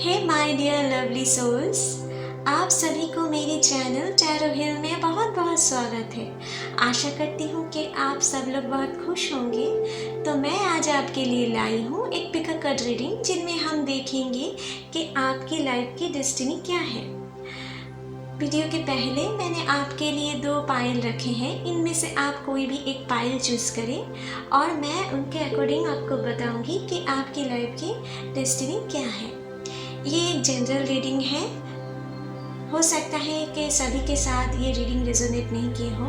Hey my dear lovely souls, आप सभी को मेरे चैनल टैरो हिल में बहुत बहुत स्वागत है। आशा करती हूँ कि आप सब लोग बहुत खुश होंगे। तो मैं आज आपके लिए लाई हूँ एक पिक अ कार्ड रीडिंग, जिनमें हम देखेंगे कि आपकी लाइफ की डेस्टिनी क्या है। वीडियो के पहले मैंने आपके लिए 2 पाइल रखे हैं। इनमें से आप कोई भी एक पाइल चूज़ करें और मैं उनके अकॉर्डिंग आपको बताऊंगी कि आपकी लाइफ की डेस्टिनी क्या है। ये एक जनरल रीडिंग है। हो सकता है कि सभी के साथ ये रीडिंग रेजोनेट नहीं की हो,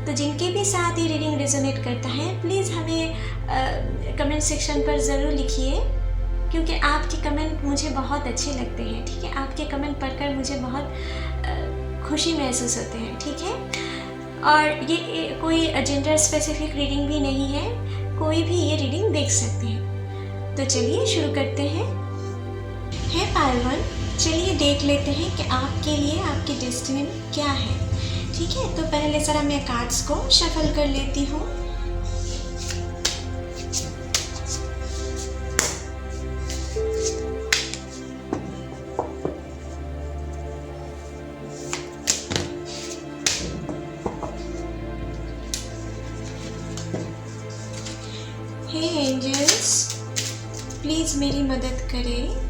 तो जिनके भी साथ ये रीडिंग रेजोनेट करता है प्लीज़ हमें कमेंट सेक्शन पर ज़रूर लिखिए, क्योंकि आपके कमेंट मुझे बहुत अच्छे लगते हैं। ठीक है, आपके कमेंट पढ़कर मुझे बहुत खुशी महसूस होते हैं। ठीक है, और ये कोई जेंडर स्पेसिफिक रीडिंग भी नहीं है, कोई भी ये रीडिंग देख सकते हैं। तो चलिए शुरू करते हैं। है पाइल 1, चलिए देख लेते हैं कि आपके लिए आपकी डेस्टिनी क्या है। ठीक है, तो पहले ज़रा मैं कार्ड्स को शफल कर लेती हूँ। हे एंजल्स, प्लीज़ मेरी मदद करें।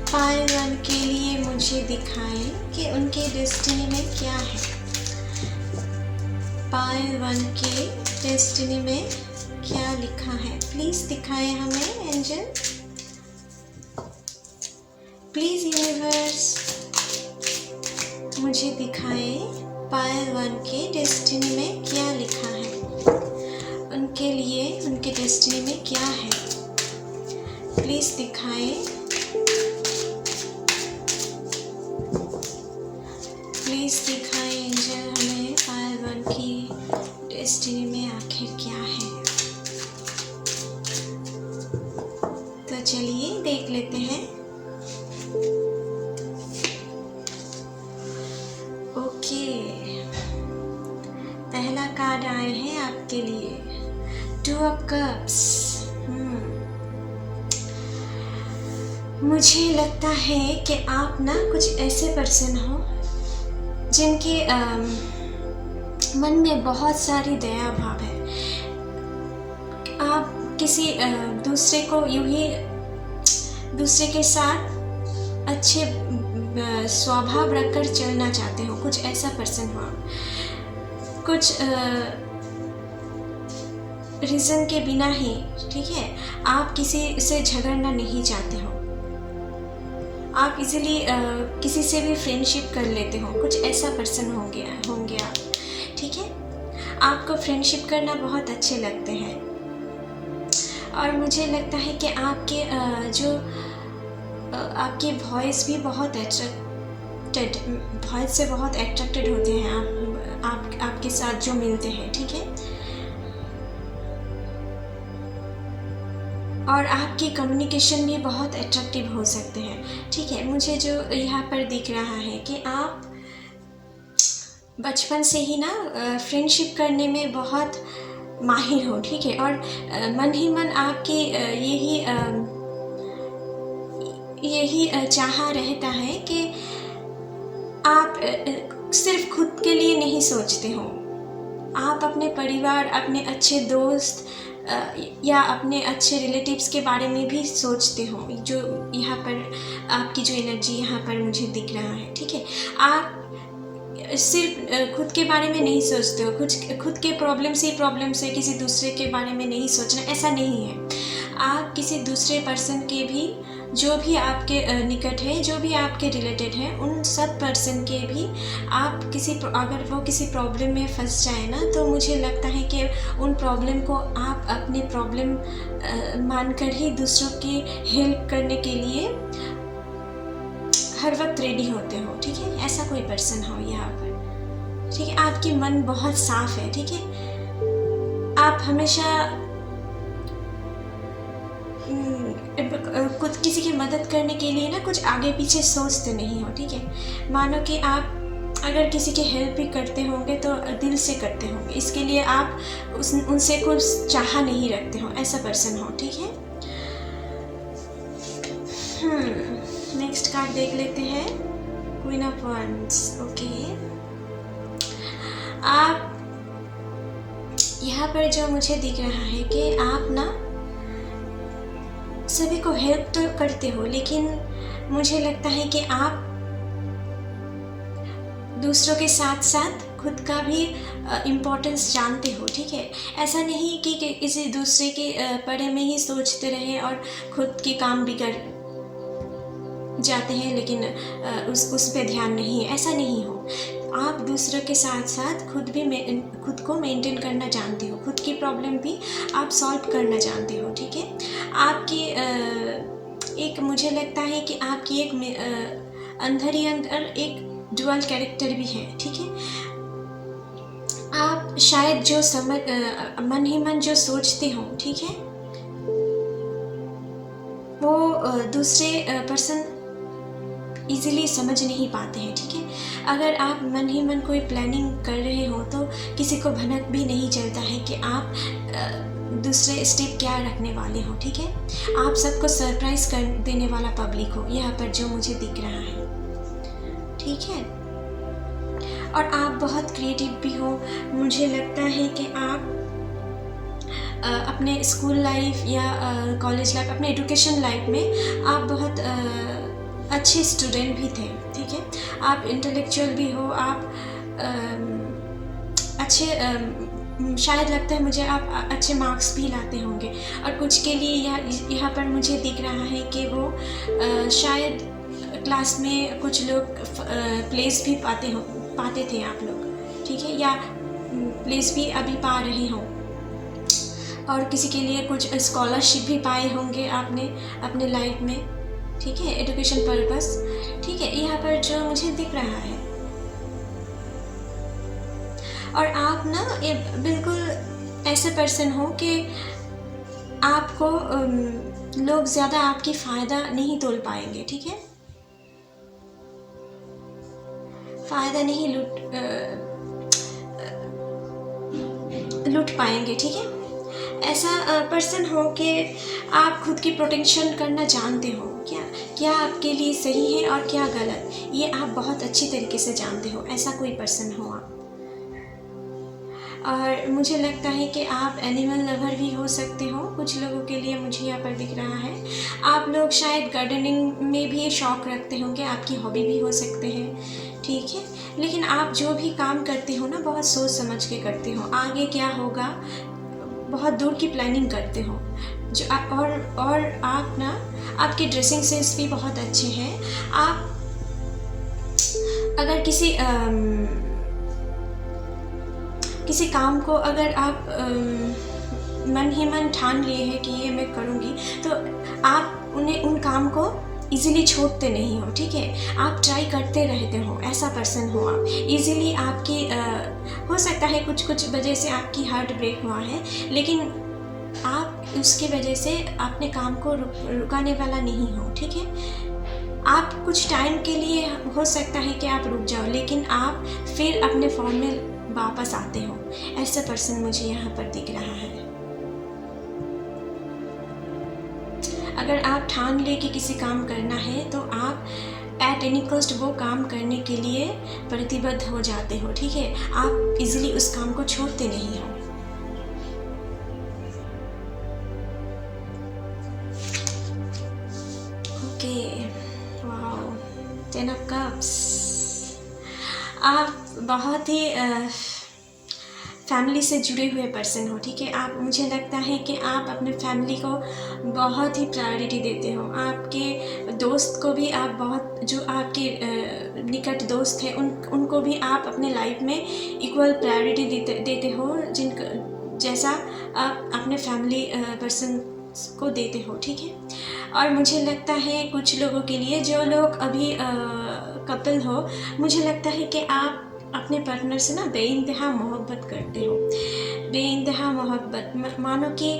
पाइल 1 के लिए मुझे दिखाएं कि उनके डेस्टिनी में क्या है। पाइल 1 के डेस्टिनी में क्या लिखा है, प्लीज़ दिखाएं हमें एंजल। प्लीज़ यूनिवर्स मुझे दिखाएं पाइल 1 के डेस्टिनी में क्या लिखा है, उनके लिए उनके डेस्टिनी में क्या है। प्लीज़ दिखाएं। प्लीज़ दिखाएं एंजल हमें पाइल 1 की डेस्टिनी में आखिर क्या है। तो चलिए देख लेते हैं। ओके, पहला कार्ड आए हैं आपके लिए, 2 ऑफ कप्स। मुझे लगता है कि आप ना कुछ ऐसे पर्सन हो जिनके मन में बहुत सारी दया भाव है। आप किसी दूसरे को यूं ही दूसरे के साथ अच्छे स्वभाव रखकर चलना चाहते हो, कुछ ऐसा पर्सन हो आप। कुछ रीज़न के बिना ही, ठीक है, आप किसी से झगड़ना नहीं चाहते हो। आप इजीली किसी से भी फ्रेंडशिप कर लेते हो, कुछ ऐसा पर्सन होंगे आप। ठीक है, आपको फ्रेंडशिप करना बहुत अच्छे लगते हैं, और मुझे लगता है कि आपके आपकी वॉइस भी बहुत वॉइस से बहुत अट्रैक्टेड होते हैं आपके साथ जो मिलते हैं। ठीक है, और आपकी कम्युनिकेशन भी बहुत अट्रैक्टिव हो सकते हैं। ठीक है, मुझे जो यहाँ पर दिख रहा है कि आप बचपन से ही ना फ्रेंडशिप करने में बहुत माहिर हो। ठीक है, और मन ही मन आपकी यही चाह रहता है कि आप सिर्फ खुद के लिए नहीं सोचते हो, आप अपने परिवार, अपने अच्छे दोस्त या अपने अच्छे रिलेटिव्स के बारे में भी सोचते हो। जो यहाँ पर आपकी जो एनर्जी यहाँ पर मुझे दिख रहा है। ठीक है, आप सिर्फ खुद के बारे में नहीं सोचते हो, खुद के प्रॉब्लम से किसी दूसरे के बारे में नहीं सोचना, ऐसा नहीं है। आप किसी दूसरे पर्सन के भी, जो भी आपके निकट है, जो भी आपके रिलेटेड है, उन सब पर्सन के भी आप अगर वो किसी प्रॉब्लम में फंस जाए ना, तो मुझे लगता है कि उन प्रॉब्लम को आप अपने प्रॉब्लम मानकर ही दूसरों की हेल्प करने के लिए हर वक्त रेडी होते हो। ठीक है, ऐसा कोई पर्सन हो यहाँ पर। ठीक है, आपकी मन बहुत साफ है। ठीक है, आप हमेशा खुद किसी की मदद करने के लिए ना कुछ आगे पीछे सोचते नहीं हो। ठीक है, मानो कि आप अगर किसी की हेल्प भी करते होंगे तो दिल से करते होंगे, इसके लिए आप उनसे कुछ चाह नहीं रखते हो, ऐसा पर्सन हो। ठीक है, नेक्स्ट कार्ड देख लेते हैं, क्वीन ऑफ वंड्स। ओके, आप यहाँ पर जो मुझे दिख रहा है कि आप ना सभी को हेल्प तो करते हो, लेकिन मुझे लगता है कि आप दूसरों के साथ साथ खुद का भी इम्पोर्टेंस जानते हो। ठीक है, ऐसा नहीं कि किसी दूसरे के बारे में ही सोचते रहे और खुद के काम बिगड़ जाते हैं, लेकिन उस पे ध्यान नहीं है, ऐसा नहीं हो। आप दूसरों के साथ साथ खुद को मेंटेन करना जानते हो, खुद की प्रॉब्लम भी आप सॉल्व करना जानते हो। ठीक है, आपकी एक मुझे लगता है कि आपकी एक अंदर ही अंदर एक डुअल कैरेक्टर भी है। ठीक है, आप शायद जो मन ही मन जो सोचते हो, ठीक है, वो दूसरे पर्सन इजीली समझ नहीं पाते हैं। ठीक है, अगर आप मन ही मन कोई प्लानिंग कर रहे हो तो किसी को भनक भी नहीं चलता है कि आप दूसरे स्टेप क्या रखने वाले हो। ठीक है, आप सबको सरप्राइज कर देने वाला पब्लिक हो यहाँ पर जो मुझे दिख रहा है। ठीक है, और आप बहुत क्रिएटिव भी हो। मुझे लगता है कि आप अपने स्कूल लाइफ या कॉलेज लाइफ, अपने एजुकेशन लाइफ में आप बहुत अच्छे स्टूडेंट भी थे। ठीक है, आप इंटेलेक्चुअल भी हो, आप अच्छे शायद लगता है मुझे आप अच्छे मार्क्स भी लाते होंगे, और कुछ के लिए यहाँ पर मुझे दिख रहा है कि वो शायद क्लास में कुछ लोग प्लेस भी पाते थे आप लोग। ठीक है, या प्लेस भी अभी पा रहे हो, और किसी के लिए कुछ स्कॉलरशिप भी पाए होंगे आपने अपने लाइफ में। ठीक है, एजुकेशन पर्पस। ठीक है, यहाँ पर जो मुझे दिख रहा है, और आप ना बिल्कुल ऐसे पर्सन हो कि आपको लोग ज़्यादा आपकी फ़ायदा नहीं तोल पाएंगे। ठीक है, फ़ायदा नहीं लूट पाएंगे। ठीक है, ऐसा पर्सन हो कि आप खुद की प्रोटेक्शन करना जानते हो, क्या आपके लिए सही है और क्या गलत, ये आप बहुत अच्छी तरीके से जानते हो। ऐसा कोई पर्सन हो आप। और मुझे लगता है कि आप एनिमल लवर भी हो सकते हो कुछ लोगों के लिए, मुझे यहाँ पर दिख रहा है। आप लोग शायद गार्डनिंग में भी शौक़ रखते होंगे, आपकी हॉबी भी हो सकते हैं। ठीक है, लेकिन आप जो भी काम करते हो ना बहुत सोच समझ के करते हो, आगे क्या होगा बहुत दूर की प्लानिंग करते हो। जो और आप ना, आपके ड्रेसिंग सेंस भी बहुत अच्छे हैं। आप अगर किसी काम को अगर आप मन ही मन ठान लिए हैं कि ये मैं करूँगी, तो आप उन काम को इजीली छोड़ते नहीं हो। ठीक है, आप ट्राई करते रहते हो, ऐसा पर्सन हो आप। इजीली आपकी हो सकता है कुछ वजह से आपकी हार्ट ब्रेक हुआ है, लेकिन आप उसकी वजह से अपने काम को रुकाने वाला नहीं हो। ठीक है, आप कुछ टाइम के लिए हो सकता है कि आप रुक जाओ, लेकिन आप फिर अपने फॉर्म में वापस आते हो। ऐसा पर्सन मुझे यहाँ पर दिख रहा है। अगर आप ठान ले कि किसी काम करना है तो आप एट एनी कॉस्ट वो काम करने के लिए प्रतिबद्ध हो जाते हो। ठीक है, आप इजीली उस काम को छोड़ते नहीं हो। Okay, wow, 10 of cups. आप बहुत ही फैमिली से जुड़े हुए पर्सन हो। ठीक है, आप, मुझे लगता है कि आप अपने फैमिली को बहुत ही प्रायोरिटी देते हो। आपके दोस्त को भी आप बहुत, जो आपके निकट दोस्त हैं उनको भी आप अपने लाइफ में इक्वल प्रायोरिटी देते हो, जैसा आप अपने फैमिली पर्सन को देते हो। ठीक है, और मुझे लगता है कुछ लोगों के लिए, जो लोग अभी कपल हो, मुझे लगता है कि आप अपने पार्टनर से ना बेइंतहा मोहब्बत करते हो। बेइंतहा मोहब्बत, मानो कि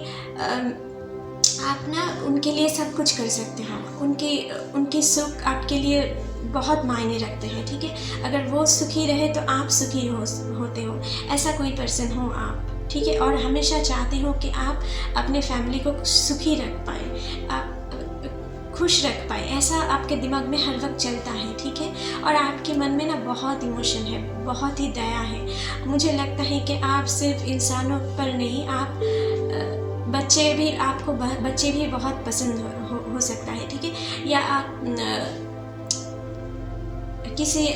आप ना उनके लिए सब कुछ कर सकते हो। उनकी सुख आपके लिए बहुत मायने रखते हैं। ठीक है, अगर वो सुखी रहे तो आप सुखी होते हो। ऐसा कोई पर्सन हो आप। ठीक है, और हमेशा चाहते हो कि आप अपने फैमिली को सुखी रख पाए। आप खुश रख पाए, ऐसा आपके दिमाग में हर वक्त चलता है, ठीक है। और आपके मन में ना बहुत इमोशन है, बहुत ही दया है। मुझे लगता है कि आप सिर्फ इंसानों पर नहीं, आप बच्चे भी बहुत पसंद हो सकता है, ठीक है। या आप किसी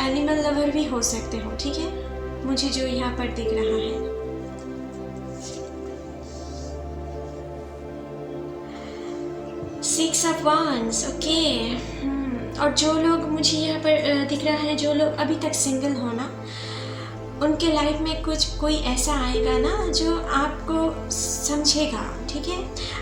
एनिमल लवर भी हो सकते हो, ठीक है, मुझे जो यहाँ पर दिख रहा है। Six of wands, okay. और जो लोग मुझे यहाँ पर दिख रहा है, जो लोग अभी तक सिंगल हो ना, उनके लाइफ में कोई ऐसा आएगा ना जो आपको समझेगा, ठीक है।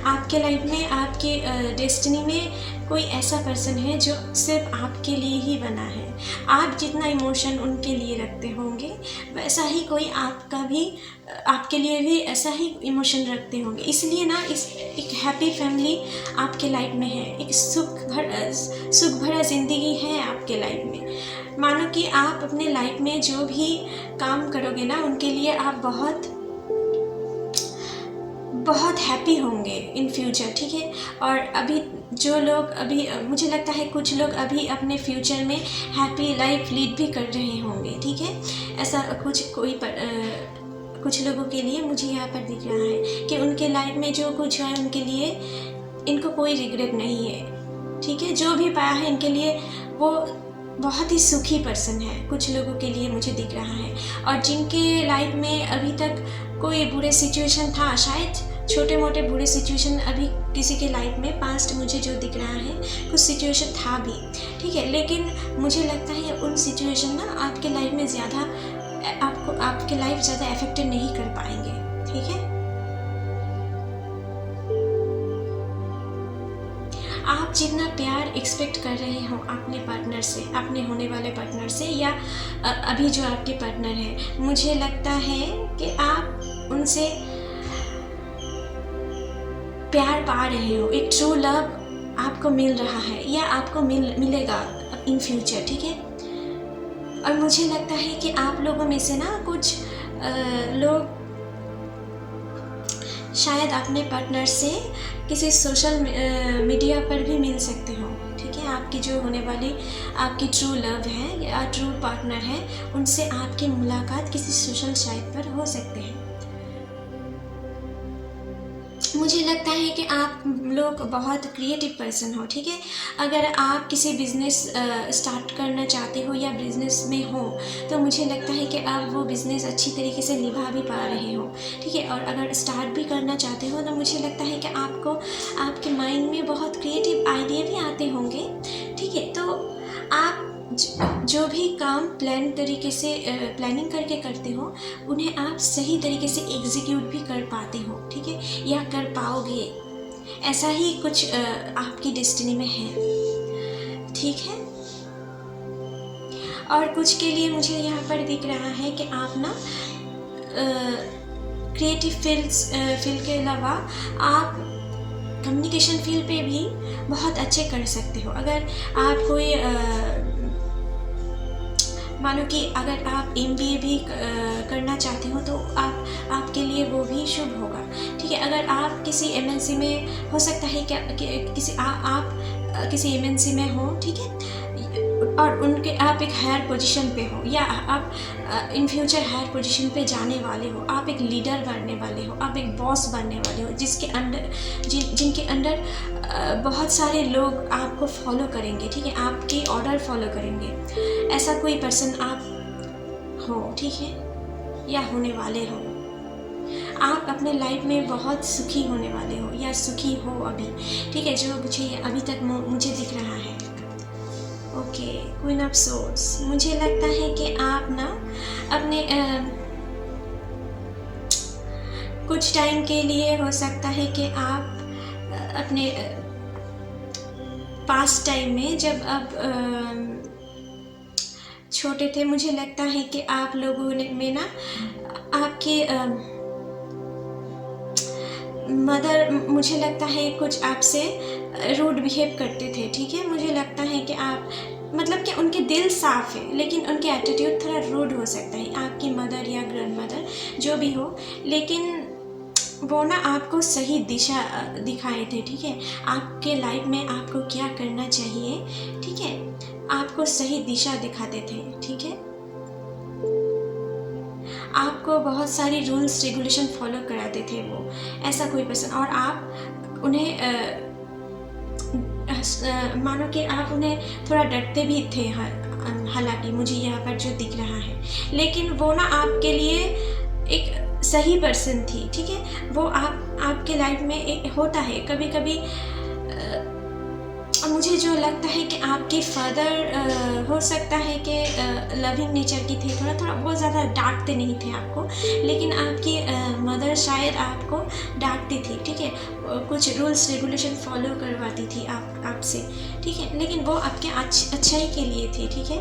आपके लाइफ में, आपके डेस्टिनी में कोई ऐसा पर्सन है जो सिर्फ आपके लिए ही बना है। आप जितना इमोशन उनके लिए रखते होंगे, वैसा ही कोई आपके लिए भी ऐसा ही इमोशन रखते होंगे। इसलिए ना एक हैप्पी फैमिली आपके लाइफ में है, एक सुख भरा ज़िंदगी है आपके लाइफ में। मानो कि आप अपने लाइफ में जो भी काम करोगे ना, उनके लिए आप बहुत हैप्पी होंगे इन फ्यूचर, ठीक है। और अभी जो लोग मुझे लगता है कुछ लोग अभी अपने फ्यूचर में हैप्पी लाइफ लीड भी कर रहे होंगे, ठीक है। ऐसा कुछ लोगों के लिए मुझे यहाँ पर दिख रहा है कि उनके लाइफ में जो कुछ है उनके लिए इनको कोई रिग्रेट नहीं है, ठीक है। जो भी पाया है इनके लिए वो बहुत ही सुखी पर्सन है, कुछ लोगों के लिए मुझे दिख रहा है। और जिनके लाइफ में अभी तक कोई बुरे सिचुएशन था, शायद छोटे मोटे बुरे सिचुएशन अभी किसी के लाइफ में पास्ट मुझे जो दिख रहा है, कुछ सिचुएशन था भी, ठीक है। लेकिन मुझे लगता है उन सिचुएशन ना आपके लाइफ में आपके लाइफ ज़्यादा अफेक्टेड नहीं कर पाएंगे, ठीक है। आप जितना प्यार एक्सपेक्ट कर रहे हो अपने पार्टनर से, अपने होने वाले पार्टनर से, या अभी जो आपके पार्टनर है, मुझे लगता है कि आप उनसे प्यार पा रहे हो, एक ट्रू लव आपको मिल रहा है या आपको मिलेगा इन फ्यूचर, ठीक है। और मुझे लगता है कि आप लोगों में से ना कुछ लोग शायद अपने पार्टनर से किसी सोशल मीडिया पर भी मिल सकते हो, ठीक है। आपकी जो होने वाली आपकी ट्रू लव है या ट्रू पार्टनर है, उनसे आपकी मुलाकात किसी सोशल साइट पर हो सकते हैं। मुझे लगता है कि आप लोग बहुत क्रिएटिव पर्सन हो, ठीक है। अगर आप किसी बिज़नेस स्टार्ट करना चाहते हो या बिज़नेस में हो, तो मुझे लगता है कि आप वो बिज़नेस अच्छी तरीके से निभा भी पा रहे हो, ठीक है। और अगर स्टार्ट भी करना चाहते हो, तो मुझे लगता है कि आपको आपके माइंड में बहुत क्रिएटिव आइडिया भी आते होंगे, ठीक है। तो आप जो भी काम प्लानिंग करके करते हो, उन्हें आप सही तरीके से एग्जीक्यूट भी कर पाते हो, ठीक है, या कर पाओगे। ऐसा ही कुछ आपकी डेस्टिनी में है, ठीक है। और कुछ के लिए मुझे यहाँ पर दिख रहा है कि आप ना क्रिएटिव फील्ड के अलावा आप कम्युनिकेशन फील्ड पे भी बहुत अच्छे कर सकते हो। अगर आप कोई मानो कि अगर आप MBA भी करना चाहते हो, तो आपके लिए वो भी शुभ होगा, ठीक है। अगर आप किसी MNC में, हो सकता है क्या आप किसी MNC में हो, ठीक है, और आप एक हायर पोजीशन पे हो, या आप इन फ्यूचर हायर पोजीशन पे जाने वाले हो, आप एक लीडर बनने वाले हो, आप एक बॉस बनने वाले हो, जिनके अंडर बहुत सारे लोग आपको फॉलो करेंगे, ठीक है, आपकी ऑर्डर फॉलो करेंगे। ऐसा कोई पर्सन आप हो, ठीक है, या होने वाले हो। आप अपने लाइफ में बहुत सुखी होने वाले हो या सुखी हो अभी, ठीक है, जो मुझे अभी तक मुझे दिख रहा है। ओके, क्वीन ऑफ सोर्ड्स, मुझे लगता है कि आप ना अपने कुछ टाइम के लिए, हो सकता है कि आप अपने पास्ट टाइम में, जब आप छोटे थे, मुझे लगता है कि आप लोगों में ना आपके मदर, मुझे लगता है कुछ आपसे रूड बिहेव करते थे, ठीक है। मुझे लगता है कि आप, मतलब कि उनके दिल साफ़ है, लेकिन उनके एटीट्यूड थोड़ा रूड हो सकता है, आपकी मदर या ग्रैंड मदर जो भी हो। लेकिन वो ना आपको सही दिशा दिखाए थे, ठीक है। आपके लाइफ में आपको क्या करना चाहिए, ठीक है, आपको सही दिशा दिखाते थे, ठीक है। आपको बहुत सारी रूल्स रेगुलेशन फॉलो कराते थे वो, ऐसा कोई पर्सन। और आप उन्हें मानो कि आप उन्हें थोड़ा डरते भी थे, हालांकि मुझे यहाँ पर जो दिख रहा है, लेकिन वो ना आपके लिए एक सही पर्सन थी, ठीक है। वो आपके लाइफ में एक होता है कभी कभी। मुझे जो लगता है कि आपके फादर हो सकता है कि लविंग नेचर की थे, थोड़ा थोड़ा, बहुत ज़्यादा डांटते नहीं थे आपको, लेकिन आपकी मदर शायद आपको डांटती थी, ठीक है। कुछ रूल्स रेगुलेशन फॉलो करवाती थी आपसे, ठीक है, लेकिन वो आपके अच्छाई के लिए थे, ठीक है।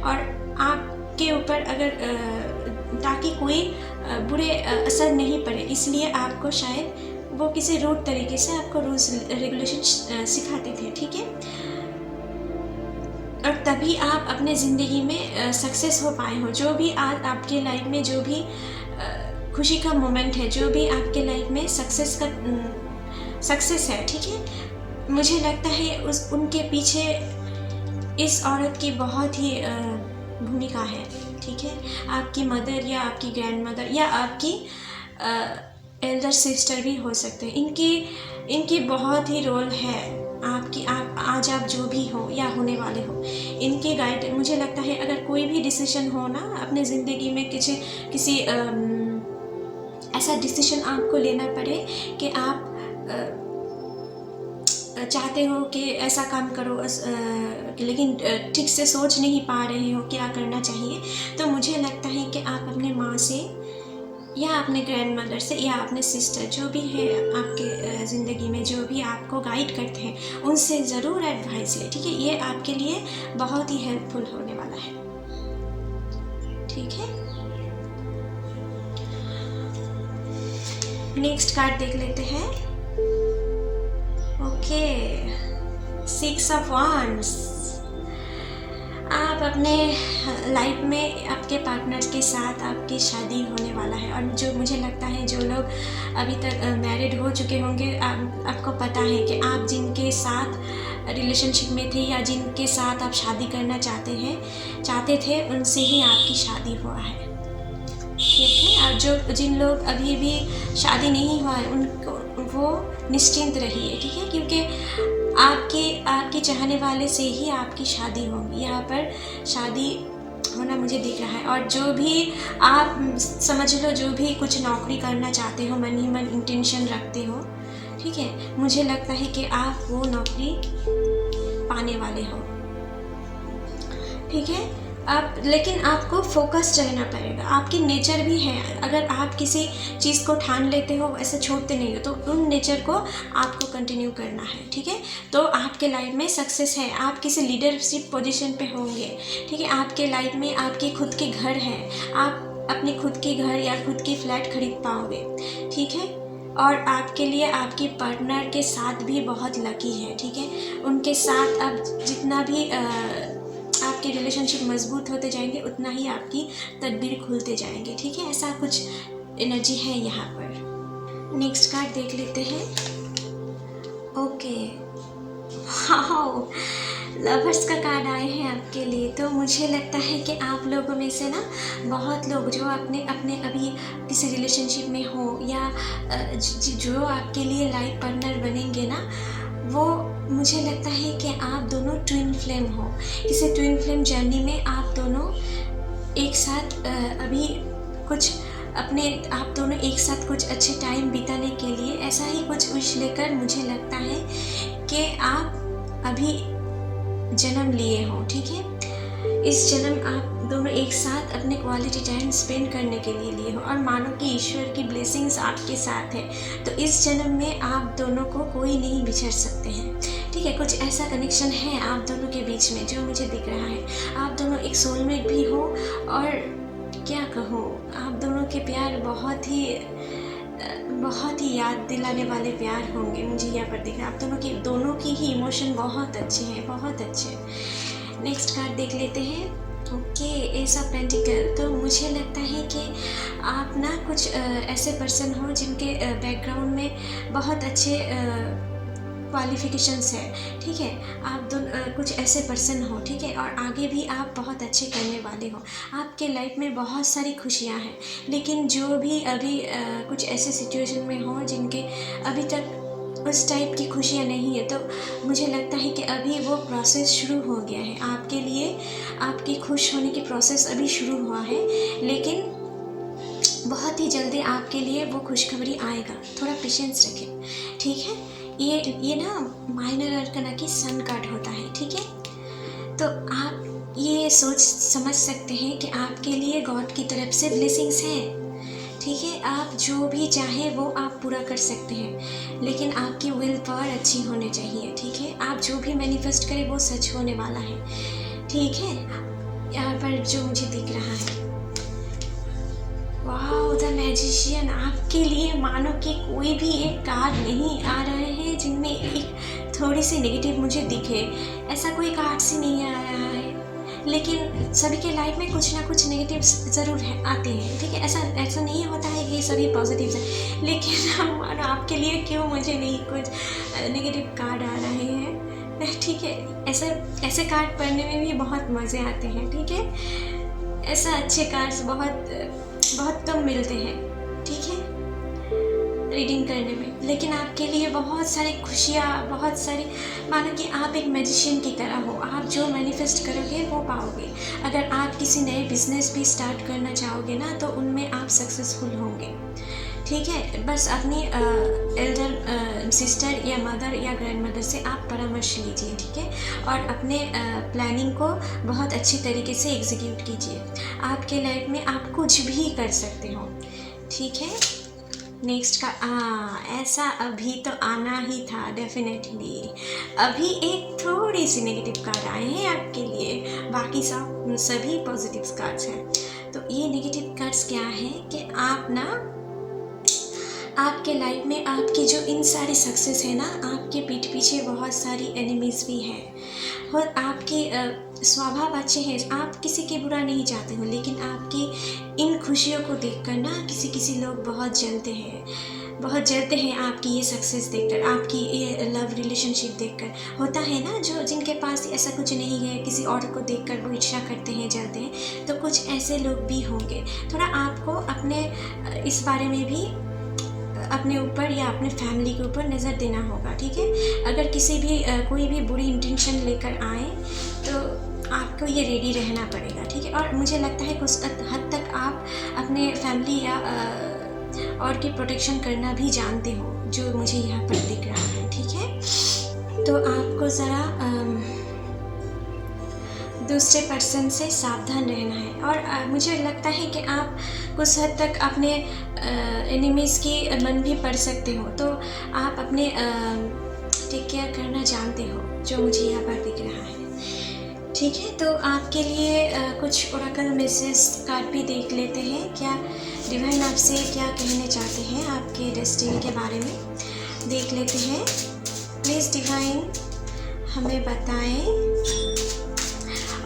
और आपके ऊपर अगर ताकि कोई बुरे असर नहीं पड़े, इसलिए आपको शायद वो किसी रूट तरीके से आपको रूल्स रेगुलेशन सिखाते थे, ठीक है। और तभी आप अपने ज़िंदगी में सक्सेस हो पाए हो। जो भी आज आपके लाइफ में जो भी खुशी का मोमेंट है, जो भी आपके लाइफ में सक्सेस है, ठीक है, मुझे लगता है उनके पीछे इस औरत की बहुत ही भूमिका है, ठीक है। आपकी मदर या आपकी ग्रैंड मदर या आपकी एल्डर सिस्टर भी हो सकते हैं। इनकी बहुत ही रोल है आप आज आप जो भी हो या होने वाले हो, इनके गाइड। मुझे लगता है अगर कोई भी डिसीजन हो ना अपने ज़िंदगी में, किसी ऐसा डिसीजन आपको लेना पड़े कि आप चाहते हो कि ऐसा काम करो, लेकिन ठीक से सोच नहीं पा रहे हो क्या करना चाहिए, तो मुझे लगता है कि आप अपने माँ से या अपने ग्रैंड मदर से या अपने सिस्टर, जो भी है आपके ज़िंदगी में, जो भी आपको गाइड करते हैं, उनसे ज़रूर एडवाइस लें, ठीक है। ये आपके लिए बहुत ही हेल्पफुल होने वाला है, ठीक है। नेक्स्ट कार्ड देख लेते हैं। Okay, 6 of wands. आप अपने लाइफ में आपके पार्टनर्स के साथ आपकी शादी होने वाला है। और जो मुझे लगता है जो लोग अभी तक मैरिड हो चुके होंगे, आपको पता है कि आप जिनके साथ रिलेशनशिप में थे या जिनके साथ आप शादी करना चाहते थे, उनसे ही आपकी शादी हुआ है, ठीक है। और जिन लोग अभी भी शादी नहीं हुआ है, उनको वो निश्चिंत रहिए, ठीक है, क्योंकि आपके चाहने वाले से ही आपकी शादी होगी। यहाँ पर शादी होना मुझे दिख रहा है। और जो भी आप समझ लो, जो भी कुछ नौकरी करना चाहते हो, मन ही मन इंटेंशन रखते हो, ठीक है, मुझे लगता है कि आप वो नौकरी पाने वाले हो, ठीक है। लेकिन आपको फोकस्ड रहना पड़ेगा। आपकी नेचर भी है, अगर आप किसी चीज़ को ठान लेते हो, ऐसे छोड़ते नहीं हो, तो उन नेचर को आपको कंटिन्यू करना है, ठीक है। तो आपके लाइफ में सक्सेस है, आप किसी लीडरशिप पोजीशन पे होंगे, ठीक है। आपके लाइफ में आपके खुद के घर है, आप अपने खुद के घर या खुद की फ्लैट खरीद पाओगे, ठीक है। और आपके लिए आपकी पार्टनर के साथ भी बहुत लकी है, ठीक है। उनके साथ आप जितना भी आपके रिलेशनशिप मजबूत होते जाएंगे, उतना ही आपकी तदबीर खुलते जाएंगे, ठीक है। ऐसा कुछ एनर्जी है यहाँ पर। नेक्स्ट कार्ड देख लेते हैं। ओके, वाओ, लवर्स का कार्ड आए हैं आपके लिए। तो मुझे लगता है कि आप लोगों में से ना बहुत लोग जो अपने अभी किसी रिलेशनशिप में हो या जो आपके लिए लाइफ पार्टनर बनेंगे ना, वो मुझे लगता है कि आप दोनों ट्विन फ्लेम हो। किसी ट्विन फ्लेम जर्नी में आप दोनों एक साथ अभी कुछ आप दोनों एक साथ कुछ अच्छे टाइम बिताने के लिए ऐसा ही कुछ विश लेकर मुझे लगता है कि आप अभी जन्म लिए हो, ठीक है। इस जन्म आप दोनों एक साथ अपने क्वालिटी टाइम स्पेंड करने के लिए हो, और मानो कि ईश्वर की ब्लेसिंग्स आपके साथ है। तो इस जन्म में आप दोनों को कोई नहीं बिछड़ सकते हैं, ठीक है। कुछ ऐसा कनेक्शन है आप दोनों के बीच में जो मुझे दिख रहा है। आप दोनों एक सोलमेट भी हो, और क्या कहूँ, आप दोनों के प्यार बहुत ही याद दिलाने वाले प्यार होंगे, मुझे यहाँ पर दिख रहा है। आप दोनों की ही इमोशन बहुत अच्छे हैं, बहुत अच्छे। नेक्स्ट कार्ड देख लेते हैं। Okay, S of pentacle. तो मुझे लगता है कि आप ना कुछ ऐसे पर्सन हो जिनके बैकग्राउंड में बहुत अच्छे क्वालिफिकेशंस है, ठीक है। आप कुछ ऐसे पर्सन हो, ठीक है, और आगे भी आप बहुत अच्छे करने वाले हो। आपके लाइफ में बहुत सारी खुशियां हैं, लेकिन जो भी अभी कुछ ऐसे सिचुएशन में हो जिनके अभी तक उस टाइप की खुशियाँ नहीं है, तो मुझे लगता है कि अभी वो प्रोसेस शुरू हो गया है आपके लिए। आपकी खुश होने की प्रोसेस अभी शुरू हुआ है, लेकिन बहुत ही जल्दी आपके लिए वो खुशखबरी आएगा। थोड़ा पेशेंस रखें, ठीक है। ये ना माइनर अरकाना की सन कार्ड होता है, ठीक है। तो आप ये सोच समझ सकते हैं कि आपके लिए गॉड की तरफ से ब्लेसिंग्स हैं, ठीक है। आप जो भी चाहे वो आप पूरा कर सकते हैं, लेकिन आपकी विल पावर अच्छी होनी चाहिए, ठीक है। आप जो भी मैनिफेस्ट करें वो सच होने वाला है, ठीक है। यहाँ पर जो मुझे दिख रहा है, वाओ, द मैजिशियन। आपके लिए मानो कि कोई भी एक कार्ड नहीं आ रहे हैं जिनमें एक थोड़ी सी नेगेटिव मुझे दिखे। ऐसा कोई कार्ड ही नहीं आ रहा है, लेकिन सभी के लाइफ में कुछ ना कुछ नेगेटिव ज़रूर है, आते हैं, ठीक है। ऐसा नहीं होता है कि सभी पॉजिटिव हैं, लेकिन मानो आपके लिए क्यों मुझे नहीं कुछ नेगेटिव कार्ड आ रहे हैं, ठीक है। ऐसे कार्ड पढ़ने में भी बहुत मज़े आते हैं, ठीक है। ऐसा अच्छे कार्ड्स बहुत कम मिलते हैं, ठीक है, रीडिंग करने में। लेकिन आपके लिए बहुत सारी खुशियाँ, बहुत सारी, मानो कि आप एक मैजिशियन की तरह हो। आप जो मैनिफेस्ट करोगे वो पाओगे। अगर आप किसी नए बिजनेस भी स्टार्ट करना चाहोगे ना, तो उनमें आप सक्सेसफुल होंगे, ठीक है। बस अपनी एल्डर सिस्टर या मदर या ग्रैंड मदर से आप परामर्श लीजिए, ठीक है, और अपने प्लानिंग को बहुत अच्छी तरीके से एग्जीक्यूट कीजिए। आपके लाइफ में आप कुछ भी कर सकते हो, ठीक है। नेक्स्ट का ऐसा अभी तो आना ही था, डेफिनेटली। अभी एक थोड़ी सी नेगेटिव कार्ड आए हैं आपके लिए, बाकी सभी पॉजिटिव कार्ड्स हैं। तो ये नेगेटिव कार्ड्स क्या है कि आप ना, आपके लाइफ में आपकी जो इन सारी सक्सेस है ना, आपके पीठ पीछे बहुत सारी एनिमीज़ भी हैं, और आपके स्वभाव अच्छे हैं, आप किसी के बुरा नहीं चाहते हो, लेकिन आपकी इन खुशियों को देखकर ना किसी लोग बहुत जलते हैं आपकी ये सक्सेस देखकर, आपकी ये लव रिलेशनशिप देखकर। होता है ना, जो जिनके पास ऐसा कुछ नहीं है, किसी और को देखकर वो ईर्ष्या करते हैं, जलते हैं। तो कुछ ऐसे लोग भी होंगे। थोड़ा आपको अपने इस बारे में भी अपने ऊपर या अपने फैमिली के ऊपर नज़र देना होगा, ठीक है। अगर कोई भी बुरी इंटेंशन लेकर आए तो आपको ये रेडी रहना पड़ेगा, ठीक है। और मुझे लगता है कुछ हद तक आप अपने फैमिली या और की प्रोटेक्शन करना भी जानते हो, जो मुझे यहाँ पर दिख रहा है, ठीक है। तो आपको ज़रा दूसरे पर्सन से सावधान रहना है, और मुझे लगता है कि आप कुछ हद तक अपने एनिमीज़ की मन भी पढ़ सकते हो। तो आप अपने टेक केयर करना जानते हो, जो मुझे यहाँ पर दिख रहा है, ठीक है। तो आपके लिए कुछ ओरेकल मैसेज कार्ड भी देख लेते हैं, क्या डिवाइन आपसे क्या कहने चाहते हैं आपके डेस्टिनी के बारे में, देख लेते हैं। प्लीज़ डिवाइन हमें बताएं।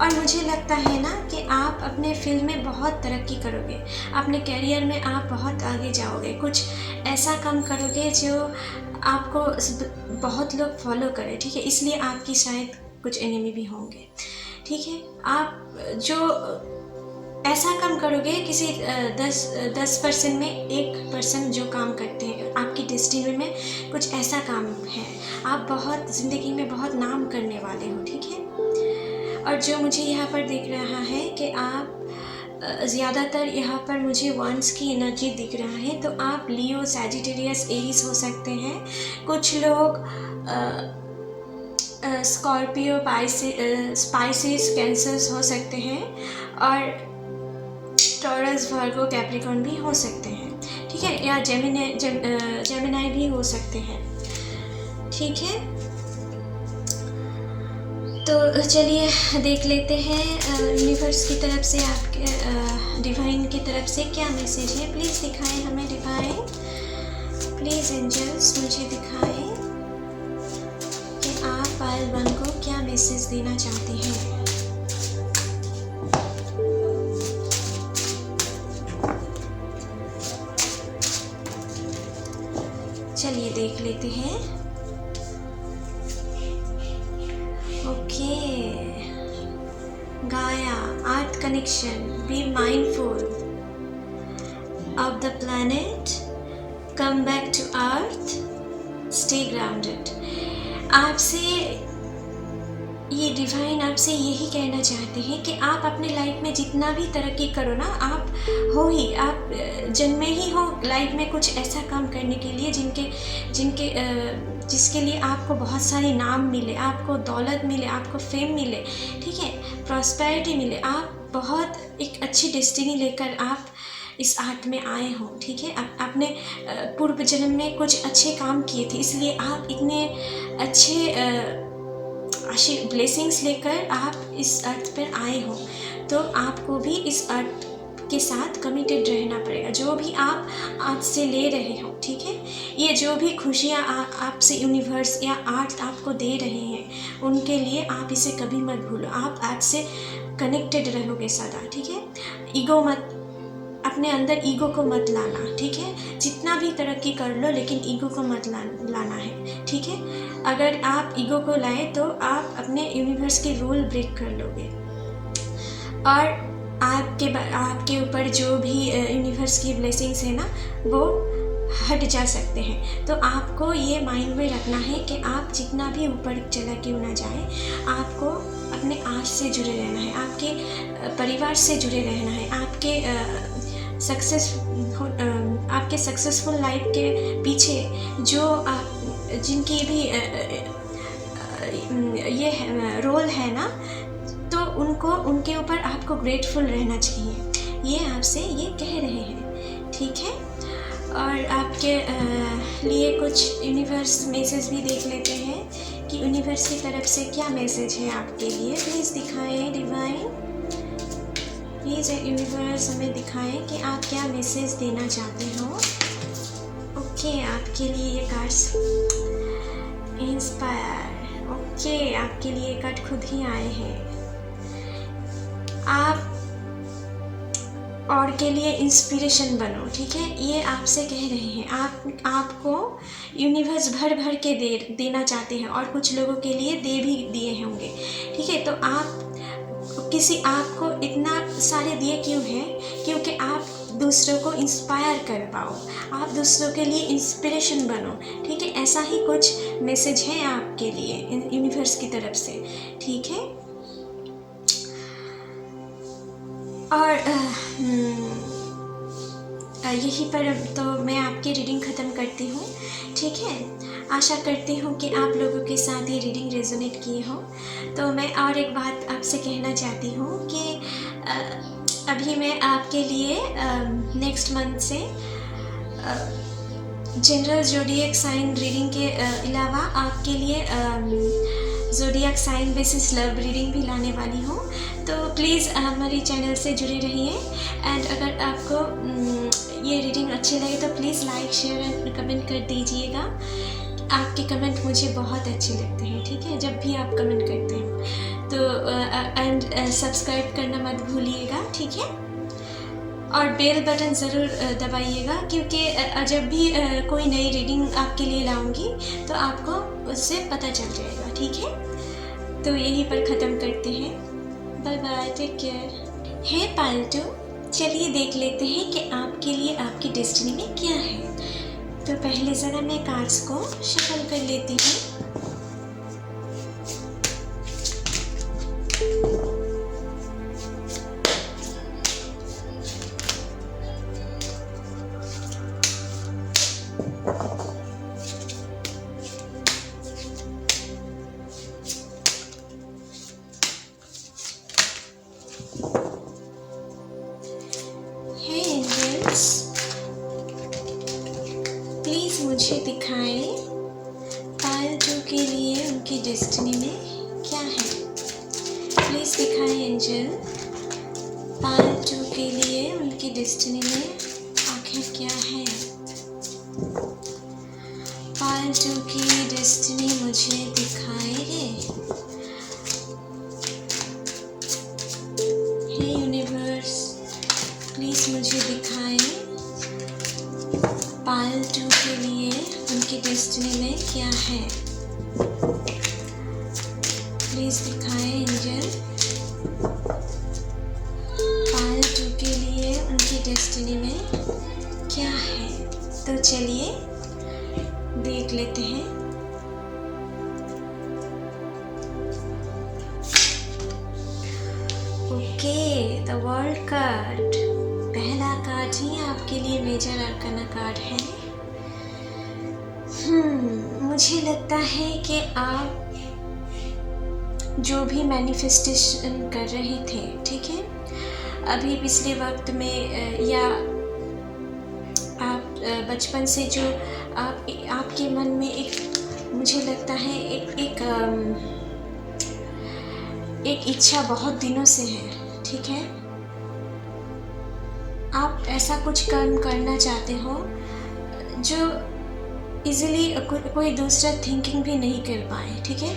और मुझे लगता है ना कि आप अपने फील्ड में बहुत तरक्की करोगे, अपने करियर में आप बहुत आगे जाओगे, कुछ ऐसा काम करोगे जो आपको बहुत लोग फॉलो करें, ठीक है। इसलिए आपकी शायद कुछ एनिमी भी होंगे, ठीक है। आप जो ऐसा काम करोगे, किसी 10% में 1% जो काम करते हैं, आपकी डेस्टिनी में कुछ ऐसा काम है, आप बहुत ज़िंदगी में बहुत नाम करने वाले हो, ठीक है। और जो मुझे यहाँ पर दिख रहा है कि आप ज़्यादातर यहाँ पर मुझे वंस की एनर्जी दिख रहा है, तो आप लियो, सैजिटेरियस, एरीज हो सकते हैं। कुछ लोग स्कॉर्पियो, स्पाइसिस, कैंसर्स हो सकते हैं, और टॉरस, वर्गो, कैप्रिकॉर्न भी हो सकते हैं, ठीक है, या जेमिनाई भी हो सकते हैं, ठीक है। तो चलिए देख लेते हैं यूनिवर्स की तरफ से, आपके डिवाइन की तरफ से क्या मैसेज है। प्लीज़ दिखाएं हमें डिवाइन, प्लीज़ एंजल्स मुझे दिखाएं कि आप पायल 1 को क्या मैसेज देना चाहते हैं। Okay, Gaia, earth connection, be mindful of the planet, come back to earth, stay grounded। आपसे ये डिवाइन आपसे यही कहना चाहते हैं कि आप अपने लाइफ में जितना भी तरक्की करो ना, आप हो ही, आप जन्मे ही हो लाइफ में कुछ ऐसा काम करने के लिए जिसके लिए आपको बहुत सारे नाम मिले, आपको दौलत मिले, आपको फेम मिले, ठीक है, प्रॉस्पेरिटी मिले। आप बहुत एक अच्छी डेस्टिनी लेकर आप इस आर्ट में आए हो, ठीक है। आपने पूर्व जन्म में कुछ अच्छे काम किए थे, इसलिए आप इतने अच्छे ब्लेसिंग्स लेकर आप इस अर्थ पर आए हो। तो आपको भी इस अर्थ के साथ कमिटेड रहना पड़ेगा। जो भी आप आज से ले रहे हो, ठीक है, ये जो भी खुशियाँ आपसे यूनिवर्स या आर्ट आपको दे रहे हैं, उनके लिए आप इसे कभी मत भूलो। आप आज से कनेक्टेड रहोगे सदा, ठीक है। ईगो मत, अपने अंदर ईगो को मत लाना, ठीक है। जितना भी तरक्की कर लो, लेकिन ईगो को मत लाना है, ठीक है। अगर आप ईगो को लाए तो आप अपने यूनिवर्स के रूल ब्रेक कर लोगे और आपके ऊपर जो भी यूनिवर्स की ब्लेसिंग्स है ना, वो हट जा सकते हैं। तो आपको ये माइंड में रखना है कि आप जितना भी ऊपर चला क्यों ना जाए, आपको अपने आज से जुड़े रहना है, आपके परिवार से जुड़े रहना है, आपके सक्सेसफुल लाइफ के पीछे जो जिनकी भी ये रोल है ना, तो उनके ऊपर आपको ग्रेटफुल रहना चाहिए। ये आपसे ये कह रहे हैं, ठीक है। और आपके लिए कुछ यूनिवर्स मैसेज भी देख लेते हैं कि यूनिवर्स की तरफ से क्या मैसेज है आपके लिए। प्लीज़ दिखाएं डिवाइन, प्लीज़ यूनिवर्स हमें दिखाएं कि आप क्या मैसेज देना चाहते हो। ओके, आपके लिए ये कार्ड्स इंस्पायर, ओके, आपके लिए कार्ड खुद ही आए हैं। आप और के लिए इंस्पिरेशन बनो, ठीक है। ये आपसे कह रहे हैं, आपको यूनिवर्स भर के देना चाहते हैं और कुछ लोगों के लिए दे भी दिए होंगे, ठीक है। तो आप आपको इतना सारे दिए क्यों हैं? क्योंकि आप दूसरों को इंस्पायर कर पाओ, आप दूसरों के लिए इंस्पिरेशन बनो, ठीक है। ऐसा ही कुछ मैसेज है आपके लिए यूनिवर्स की तरफ से, ठीक है। और यहीं पर तो मैं आपकी रीडिंग ख़त्म करती हूँ, ठीक है। आशा करती हूँ कि आप लोगों के साथ ये रीडिंग रेजोनेट की हो। तो मैं और एक बात आपसे कहना चाहती हूँ कि अभी मैं आपके लिए नेक्स्ट मंथ से जनरल ज़ोडिएक साइन रीडिंग के अलावा आपके लिए zodiac sign basis love reading भी लाने वाली हूँ। तो प्लीज़ हमारे चैनल से जुड़े रहिए। एंड अगर आपको ये रीडिंग अच्छी लगे तो please like, share and comment कर दीजिएगा। आपके कमेंट मुझे बहुत अच्छे लगते हैं, ठीक है, जब भी आप कमेंट करते हैं। तो एंड सब्सक्राइब करना मत भूलिएगा, ठीक है। और बेल बटन ज़रूर दबाइएगा, क्योंकि जब भी कोई नई रीडिंग आपके लिए लाऊंगी तो आपको उससे पता चल जाएगा, ठीक है। तो यहीं पर ख़त्म करते हैं। Bye bye, take care. हे पालतू, चलिए देख लेते हैं कि आपके लिए आपकी डेस्टिनी में क्या है। तो पहले ज़रा मैं कार्ड्स को शफल कर लेती हूँ। प्लीज़ मुझे दिखाएं पालतू के लिए उनकी डेस्टिनी में क्या है। प्लीज़ दिखाएं एंजल, पालतू के लिए उनकी डेस्टिनी में आखिर क्या है। पालतू की डेस्टिनी मुझे दिखाएंगे। हे यूनिवर्स, प्लीज़ मुझे दिखाएं पालतू के लिए उनकी डेस्टिनी में क्या है। प्लीज़ दिखाएं। एंजल पायल 2 के लिए उनकी डेस्टिनी में क्या है, तो चलिए देख लेते हैं। ओके, द वर्ल्ड कार्ड पहला कार्ड ही आपके लिए मेजर आर्काना कार्ड है। मुझे लगता है कि आप जो भी मैनिफेस्टेशन कर रहे थे, ठीक है, अभी पिछले वक्त में या आप बचपन से जो आपके मन में एक, मुझे लगता है एक इच्छा बहुत दिनों से है, ठीक है। आप ऐसा कुछ कर्म करना चाहते हो जो इजीली कोई दूसरा थिंकिंग भी नहीं कर पाए, ठीक है।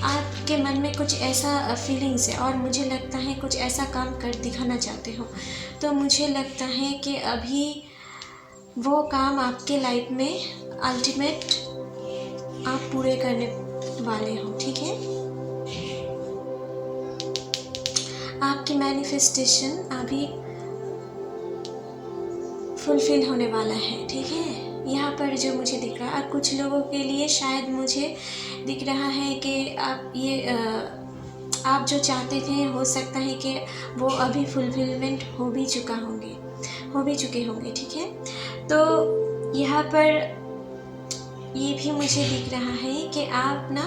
आपके मन में कुछ ऐसा फीलिंग्स है और मुझे लगता है कुछ ऐसा काम कर दिखाना चाहते हो। तो मुझे लगता है कि अभी वो काम आपके लाइफ में अल्टीमेट आप पूरे करने वाले हो, ठीक है। आपकी मैनिफेस्टेशन अभी फुलफिल होने वाला है, ठीक है। यहाँ पर जो मुझे दिख रहा है, और कुछ लोगों के लिए शायद मुझे दिख रहा है कि आप जो चाहते थे, हो सकता है कि वो अभी फुलफिलमेंट हो भी चुके होंगे, ठीक है। तो यहाँ पर ये भी मुझे दिख रहा है कि आप ना,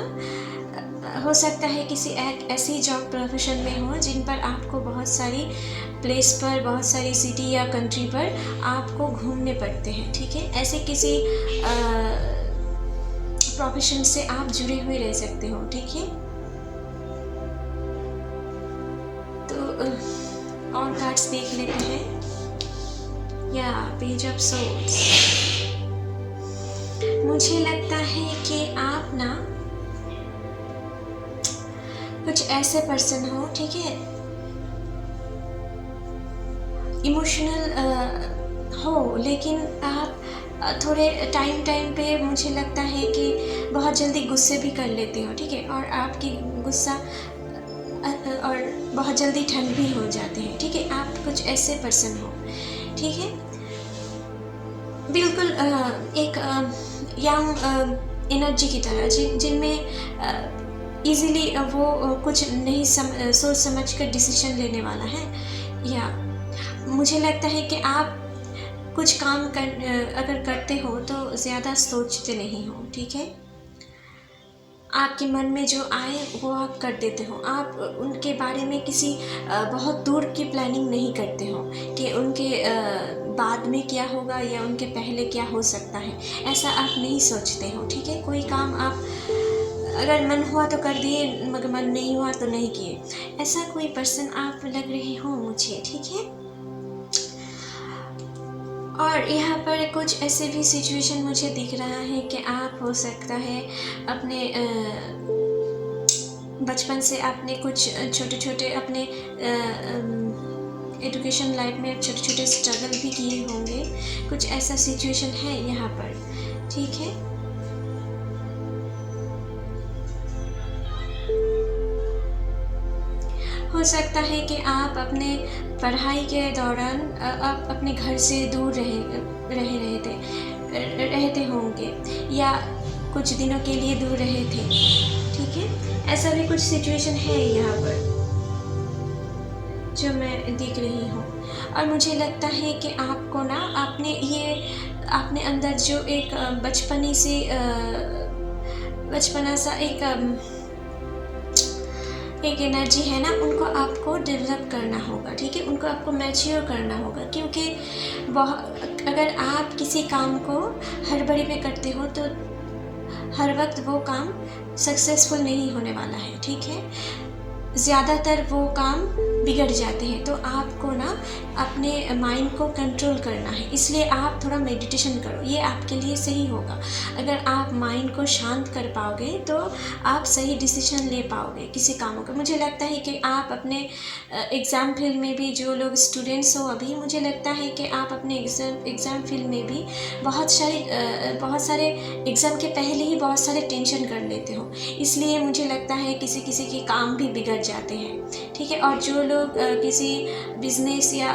हो सकता है किसी एक ऐसी जॉब प्रोफेशन में हो जिन पर आपको बहुत सारी प्लेस पर, बहुत सारी सिटी या कंट्री पर आपको घूमने पड़ते हैं, ठीक है। ऐसे किसी प्रोफेशन से आप जुड़े हुए रह सकते हो, ठीक है। तो और कार्ड्स देख लेते हैं। या पेज ऑफ सोर्ड्स, मुझे लगता है कि आप ना कुछ ऐसे पर्सन हो, ठीक है, इमोशनल हो, लेकिन आप थोड़े टाइम पे मुझे लगता है कि बहुत जल्दी गुस्से भी कर लेते हो, ठीक है। और आपकी गुस्सा और बहुत जल्दी ठंड भी हो जाते हैं, ठीक है। आप कुछ ऐसे पर्सन हो, ठीक है। बिल्कुल एक यंग एनर्जी की तरह, जिनमें इजीली वो कुछ नहीं सोच समझ कर डिसीजन लेने वाला है। या मुझे लगता है कि आप कुछ काम अगर करते हो तो ज़्यादा सोचते नहीं हो, ठीक है। आपके मन में जो आए वो आप कर देते हो। आप उनके बारे में किसी बहुत दूर की प्लानिंग नहीं करते हो कि उनके बाद में क्या होगा या उनके पहले क्या हो सकता है, ऐसा आप नहीं सोचते हो, ठीक है। कोई काम आप अगर मन हुआ तो कर दिए, मगर मन नहीं हुआ तो नहीं किए, ऐसा कोई पर्सन आप लग रहे हो मुझे, ठीक है। और यहाँ पर कुछ ऐसे भी सिचुएशन मुझे दिख रहा है कि आप, हो सकता है, अपने बचपन से आपने कुछ छोटे छोटे अपने एजुकेशन लाइफ में छोटे छोटे स्ट्रगल भी किए होंगे। कुछ ऐसा सिचुएशन है यहाँ पर, ठीक है। हो सकता है कि आप अपने पढ़ाई के दौरान आप अपने घर से दूर रहते होंगे या कुछ दिनों के लिए दूर रहे थे, ठीक है। ऐसा भी कुछ सिचुएशन है यहाँ पर जो मैं देख रही हूँ। और मुझे लगता है कि आपको ना अपने अंदर जो एक बचपना सा एक एनर्जी है ना, उनको आपको डेवलप करना होगा, ठीक है। उनको आपको मैच्योर करना होगा, क्योंकि अगर आप किसी काम को हड़बड़ी में करते हो तो हर वक्त वो काम सक्सेसफुल नहीं होने वाला है, ठीक है। ज़्यादातर वो काम बिगड़ जाते हैं। तो आपको ना अपने माइंड को कंट्रोल करना है, इसलिए आप थोड़ा मेडिटेशन करो, ये आपके लिए सही होगा। अगर आप माइंड को शांत कर पाओगे तो आप सही डिसीजन ले पाओगे किसी कामों का। मुझे लगता है कि आप अपने एग्ज़ाम फील्ड में भी, जो लोग स्टूडेंट्स हो अभी, मुझे लगता है कि आप अपने एग्ज़ाम फील्ड में भी बहुत सारे एग्ज़ाम के पहले ही बहुत सारे टेंशन कर लेते हो, इसलिए मुझे लगता है किसी के काम भी बिगड़ जाते हैं, ठीक है। और जो लोग किसी बिजनेस या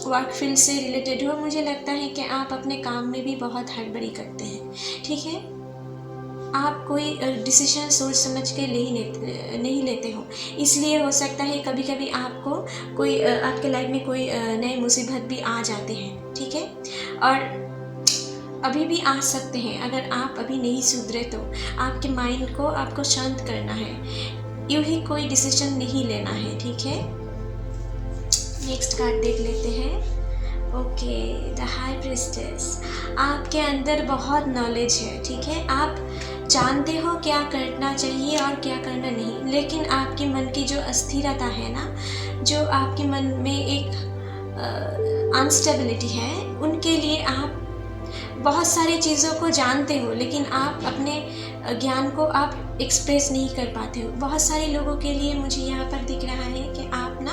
वर्क फील्ड से रिलेटेड हो, मुझे लगता है कि आप अपने काम में भी बहुत हड़बड़ी करते हैं, ठीक है। आप कोई डिसीजन सोच समझ के नहीं लेते हो, इसलिए हो सकता है कभी कभी आपको कोई आपके लाइफ में कोई नए मुसीबत भी आ जाते हैं, ठीक है। और अभी भी आ सकते हैं। अगर आप अभी नहीं सुधरे तो आपके माइंड को आपको शांत करना है, यूँ ही कोई डिसीजन नहीं लेना है, ठीक है। नेक्स्ट कार्ड देख लेते हैं। Okay, the high priestess. आपके अंदर बहुत नॉलेज है, ठीक है। आप जानते हो क्या करना चाहिए और क्या करना नहीं, लेकिन आपके मन की जो अस्थिरता है ना, जो आपके मन में एक अनस्टेबिलिटी है, उनके लिए आप बहुत सारी चीज़ों को जानते हो, लेकिन आप अपने ज्ञान को आप एक्सप्रेस नहीं कर पाते हो। बहुत सारे लोगों के लिए मुझे यहाँ पर दिख रहा है कि आप ना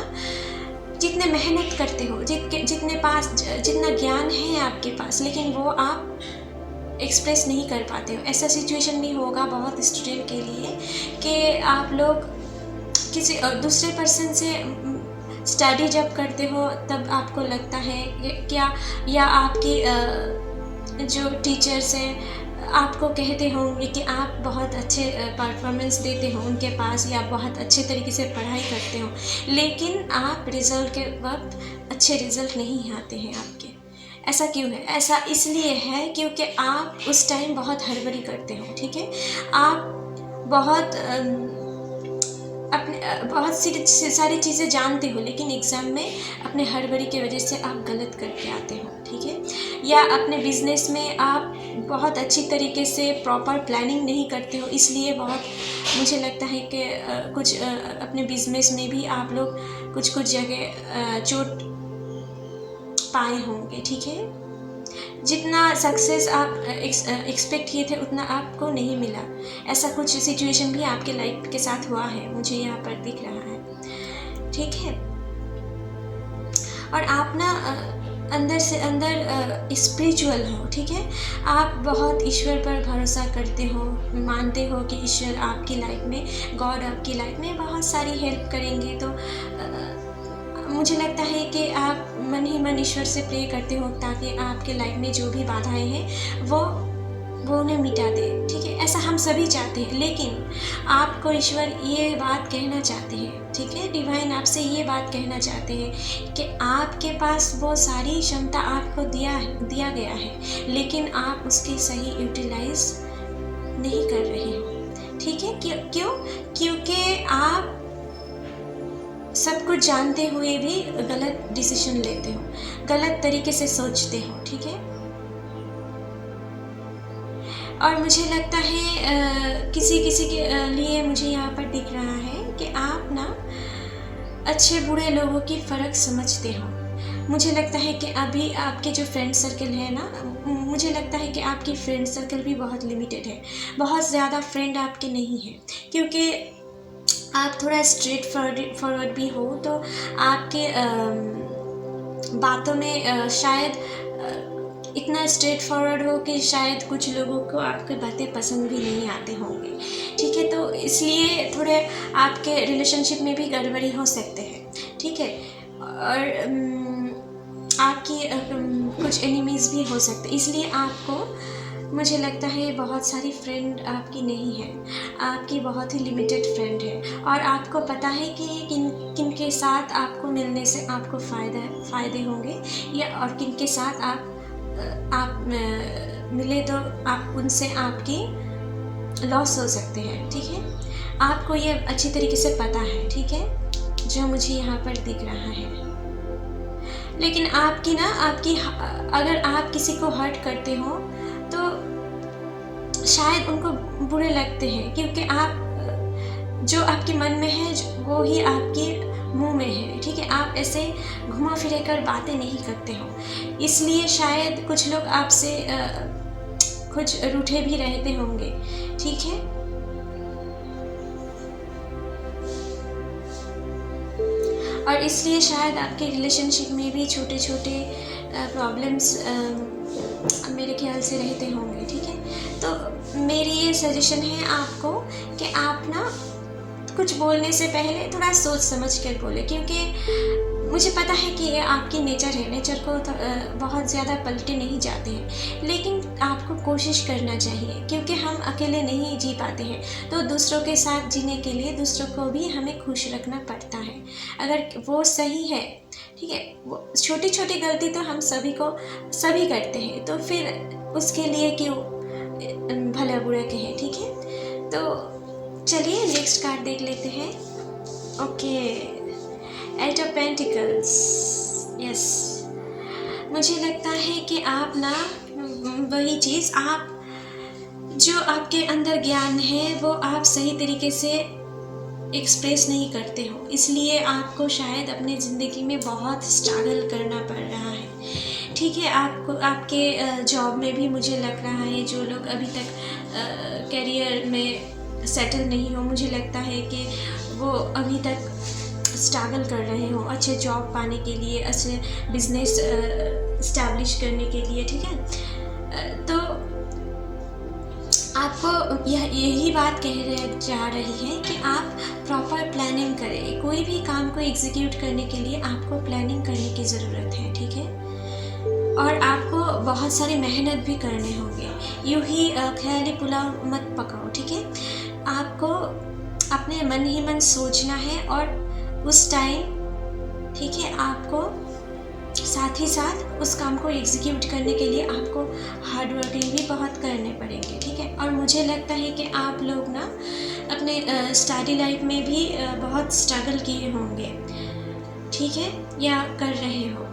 जितने मेहनत करते हो, जितना ज्ञान है आपके पास, लेकिन वो आप एक्सप्रेस नहीं कर पाते हो। ऐसा सिचुएशन भी होगा बहुत स्टूडेंट के लिए कि आप लोग किसी दूसरे पर्सन से स्टडी जब करते हो तब आपको लगता है क्या, या आपकी जो टीचर्स हैं आपको कहते होंगे कि आप बहुत अच्छे परफॉर्मेंस देते हो उनके पास, या बहुत अच्छे तरीके से पढ़ाई करते हो, लेकिन आप रिज़ल्ट के वक्त अच्छे रिज़ल्ट नहीं आते हैं आपके। ऐसा क्यों है? ऐसा इसलिए है क्योंकि आप उस टाइम बहुत हड़बड़ी करते हो, ठीक है। आप बहुत सारी चीज़ें जानते हो, लेकिन एग्ज़ाम में अपने हड़बड़ी की वजह से आप गलत करके आते हो, ठीक है। या अपने बिजनेस में आप बहुत अच्छी तरीके से प्रॉपर प्लानिंग नहीं करते हो, इसलिए मुझे लगता है कि अपने बिजनेस में भी आप लोग कुछ जगह चोट पाए होंगे, ठीक है। जितना सक्सेस आप एक्सपेक्ट किए थे उतना आपको नहीं मिला। ऐसा कुछ सिचुएशन भी आपके लाइफ के साथ हुआ है, मुझे यहाँ पर दिख रहा है, ठीक है। और आप ना अंदर से अंदर स्पिरिचुअल हो, ठीक है। आप बहुत ईश्वर पर भरोसा करते हो, मानते हो कि ईश्वर आपकी लाइफ में, गॉड आपकी लाइफ में बहुत सारी हेल्प करेंगे। तो मुझे लगता है कि आप मन ही मन ईश्वर से प्रे करते हो ताकि आपके लाइफ में जो भी बाधाएं हैं वो उन्हें मिटा दे, ठीक है। ऐसा हम सभी चाहते हैं, लेकिन आपको ईश्वर ये बात कहना चाहते हैं, ठीक है। डिवाइन आपसे ये बात कहना चाहते हैं कि आपके पास वो सारी क्षमता आपको दिया गया है, लेकिन आप उसकी सही यूटिलाइज नहीं कर रहे हो, ठीक है। क्यों? क्योंकि आप सब कुछ जानते हुए भी गलत डिसीजन लेते हो, गलत तरीके से सोचते हो, ठीक है। और मुझे लगता है किसी के लिए मुझे यहाँ पर दिख रहा है कि आप ना अच्छे बुरे लोगों की फ़र्क समझते हो। मुझे लगता है कि अभी आपके जो फ्रेंड सर्कल है ना, मुझे लगता है कि आपकी फ्रेंड सर्कल भी बहुत लिमिटेड है, बहुत ज़्यादा फ्रेंड आपके नहीं हैं, क्योंकि आप थोड़ा स्ट्रेट फॉरवर्ड भी हो, तो आपके बातों में शायद इतना स्ट्रेट फॉरवर्ड हो कि शायद कुछ लोगों को आपकी बातें पसंद भी नहीं आते होंगे, ठीक है। तो इसलिए थोड़े आपके रिलेशनशिप में भी गड़बड़ी हो सकते हैं, ठीक है। और आपकी कुछ एनिमीज़ भी हो सकते, इसलिए आपको, मुझे लगता है बहुत सारी फ्रेंड आपकी नहीं है, आपकी बहुत ही लिमिटेड फ्रेंड है। और आपको पता है कि किन के साथ आपको मिलने से आपको फ़ायदे होंगे, या और किन के साथ आप मिले तो आप उनसे आपकी लॉस हो सकते हैं, ठीक है। आपको ये अच्छी तरीके से पता है, ठीक है, जो मुझे यहाँ पर दिख रहा है। लेकिन अगर आप किसी को हर्ट करते हो तो शायद उनको बुरे लगते हैं, क्योंकि आप जो आपके मन में है वो ही आपके मुंह में है, ठीक है। आप ऐसे घुमा फिरे कर बातें नहीं करते हो, इसलिए शायद कुछ लोग आपसे कुछ रूठे भी रहते होंगे, ठीक है। और इसलिए शायद आपके रिलेशनशिप में भी छोटे छोटे प्रॉब्लम्स मेरे ख्याल से रहते होंगे, ठीक है। तो मेरी ये सजेशन है आपको कि आप ना कुछ बोलने से पहले थोड़ा सोच समझ कर बोले, क्योंकि मुझे पता है कि ये आपकी नेचर है, नेचर को तो बहुत ज़्यादा पलटे नहीं जाते हैं, लेकिन आपको कोशिश करना चाहिए, क्योंकि हम अकेले नहीं जी पाते हैं। तो दूसरों के साथ जीने के लिए दूसरों को भी हमें खुश रखना पड़ता है। अगर वो सही है, ठीक है, वो छोटी छोटी गलती तो हम सभी करते हैं, तो फिर उसके लिए क्यों भला बुरा कहें, ठीक है। तो चलिए नेक्स्ट कार्ड देख लेते हैं। Okay, eight of pentacles, yes. मुझे लगता है कि आप ना वही चीज़, आप जो आपके अंदर ज्ञान है वो आप सही तरीके से एक्सप्रेस नहीं करते हो, इसलिए आपको शायद अपनी ज़िंदगी में बहुत स्ट्रगल करना पड़ रहा है, ठीक है। आपको आपके जॉब में भी मुझे लग रहा है, जो लोग अभी तक करियर में सेटल नहीं हो, मुझे लगता है कि वो अभी तक स्ट्रगल कर रहे हो अच्छे जॉब पाने के लिए, अच्छे बिजनेस इस्टेब्लिश करने के लिए, ठीक है। तो आपको यही बात जा रही है कि आप प्रॉपर प्लानिंग करें। कोई भी काम को एग्जीक्यूट करने के लिए आपको प्लानिंग करने की ज़रूरत है, ठीक है। और आपको बहुत सारी मेहनत भी करने होंगे, यूँ ही ख्याली पुलाव मत पकाओ, ठीक है। आपको अपने मन ही मन सोचना है, और उस टाइम, ठीक है, आपको साथ ही साथ उस काम को एग्जीक्यूट करने के लिए आपको हार्ड वर्किंग भी बहुत करने पड़ेंगे, ठीक है। और मुझे लगता है कि आप लोग ना अपने स्टडी लाइफ में भी बहुत स्ट्रगल किए होंगे, ठीक है, या कर रहे हो।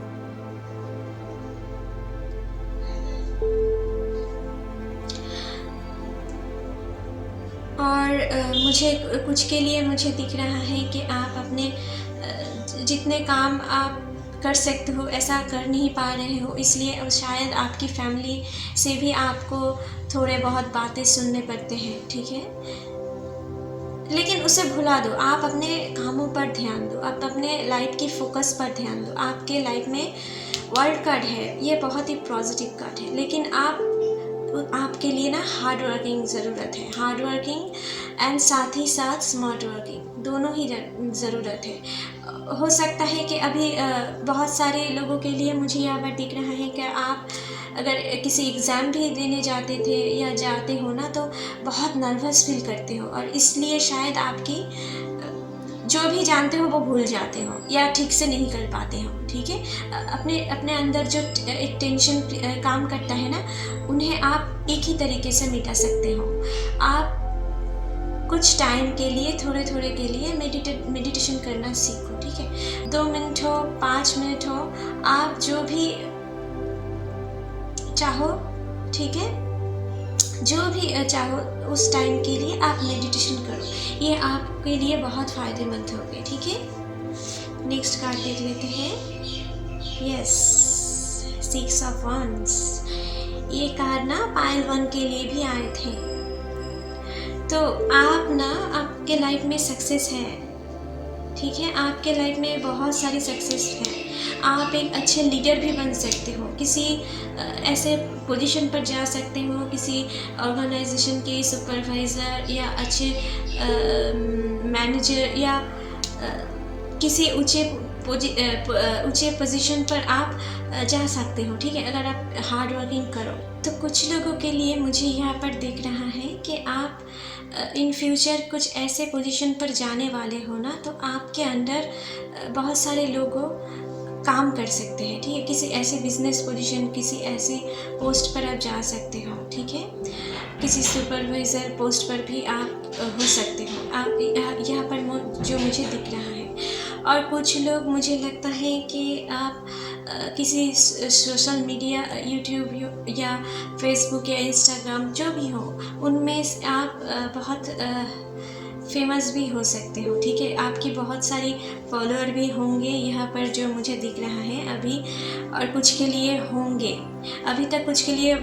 और मुझे कुछ के लिए मुझे दिख रहा है कि आप अपने जितने काम आप कर सकते हो ऐसा कर नहीं पा रहे हो, इसलिए शायद आपकी फैमिली से भी आपको थोड़े बहुत बातें सुनने पड़ते हैं, ठीक है। लेकिन उसे भुला दो, आप अपने कामों पर ध्यान दो, आप अपने लाइफ की फोकस पर ध्यान दो। आपके लाइफ में वर्ल्ड कार्ड है, ये बहुत ही पॉजिटिव कार्ड है, लेकिन आपके लिए ना हार्ड वर्किंग ज़रूरत है, हार्ड वर्किंग एंड साथ ही साथ स्मार्ट वर्किंग, दोनों ही ज़रूरत है। हो सकता है कि अभी बहुत सारे लोगों के लिए मुझे यहाँ पर दिख रहा है कि आप अगर किसी एग्ज़ाम भी देने जाते थे या जाते हो ना, तो बहुत नर्वस फील करते हो, और इसलिए शायद आपकी जो भी जानते हो वो भूल जाते हो या ठीक से नहीं कर पाते हो, ठीक है। अपने अंदर जो एक टेंशन काम करता है ना, उन्हें आप एक ही तरीके से मिटा सकते हो। आप कुछ टाइम के लिए, थोड़े के लिए मेडिटेशन करना सीखो, ठीक है। 2 मिनट हो, 5 मिनट हो, आप जो भी चाहो, ठीक है, जो भी चाहो उस टाइम के लिए आप मेडिटेशन करो, ये आपके लिए बहुत फ़ायदेमंद होगी, ठीक है। नेक्स्ट कार्ड देख लेते हैं। Yes, 6 of wands. ये कार्ड ना पाइल 1 के लिए भी आए थे। तो आप ना, आपके लाइफ में सक्सेस है, ठीक है, आपके लाइफ में बहुत सारी सक्सेस है। आप एक अच्छे लीडर भी बन सकते हो, किसी ऐसे पोजीशन पर जा सकते हो, किसी ऑर्गेनाइजेशन के सुपरवाइज़र या अच्छे मैनेजर या किसी ऊंचे पोजीशन पर आप जा सकते हो, ठीक है, अगर आप हार्ड वर्किंग करो। तो कुछ लोगों के लिए मुझे यहाँ पर दिख रहा है कि आप इन फ्यूचर कुछ ऐसे पोजीशन पर जाने वाले हो ना, तो आपके अंडर बहुत सारे लोगों काम कर सकते हैं, ठीक है। किसी ऐसे बिजनेस पोजीशन, किसी ऐसी पोस्ट पर आप जा सकते हो, ठीक है। किसी सुपरवाइज़र पोस्ट पर भी आप हो सकते हो, आप यहाँ पर जो मुझे दिख रहा है। और कुछ लोग, मुझे लगता है कि आप किसी सोशल मीडिया, यूट्यूब या फेसबुक या इंस्टाग्राम जो भी हो, उनमें आप बहुत फेमस भी हो सकते हो, ठीक है। आपकी बहुत सारी फॉलोअर भी होंगे यहाँ पर, जो मुझे दिख रहा है अभी, और कुछ के लिए होंगे अभी तक, कुछ के लिए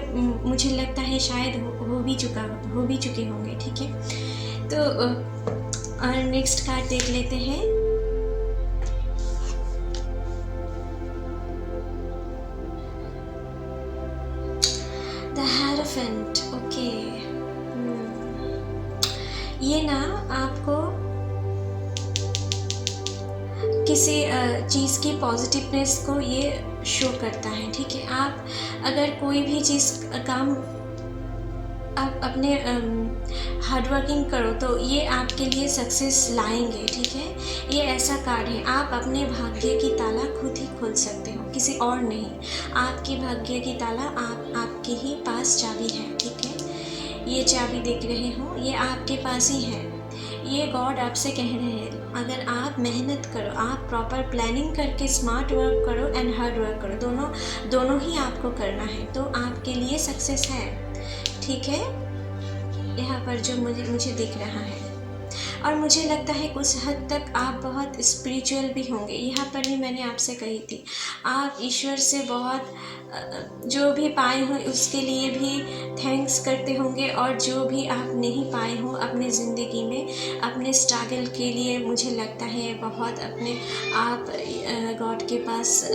मुझे लगता है शायद हो भी चुके होंगे, ठीक है। तो और नेक्स्ट कार्ड देख लेते हैं। The hierophant, okay. ये ना आपको किसी चीज़ की पॉजिटिवनेस को ये शो करता है, ठीक है। आप अगर कोई भी चीज़ काम आप अपने हार्ड वर्किंग करो तो ये आपके लिए सक्सेस लाएंगे, ठीक है। ये ऐसा कार्ड है, आप अपने भाग्य की ताला खुद ही खोल सकते हो, किसी और नहीं। आपकी भाग्य की ताला आपके ही पास चाबी है, ठीक है। ये चाबी देख रहे हो, ये आपके पास ही है। ये गॉड आपसे कह रहे हैं, अगर आप मेहनत करो, आप प्रॉपर प्लानिंग करके स्मार्ट वर्क करो एंड हार्ड वर्क करो, दोनों ही आपको करना है, तो आपके लिए सक्सेस है, ठीक है। यहाँ पर जो मुझे दिख रहा है, और मुझे लगता है कुछ हद तक आप बहुत स्पिरिचुअल भी होंगे। यहाँ पर भी मैंने आपसे कही थी, आप ईश्वर से बहुत जो भी पाए हो उसके लिए भी थैंक्स करते होंगे, और जो भी आप नहीं पाए हो अपने ज़िंदगी में, अपने स्ट्रगल के लिए मुझे लगता है बहुत अपने आप गॉड के पास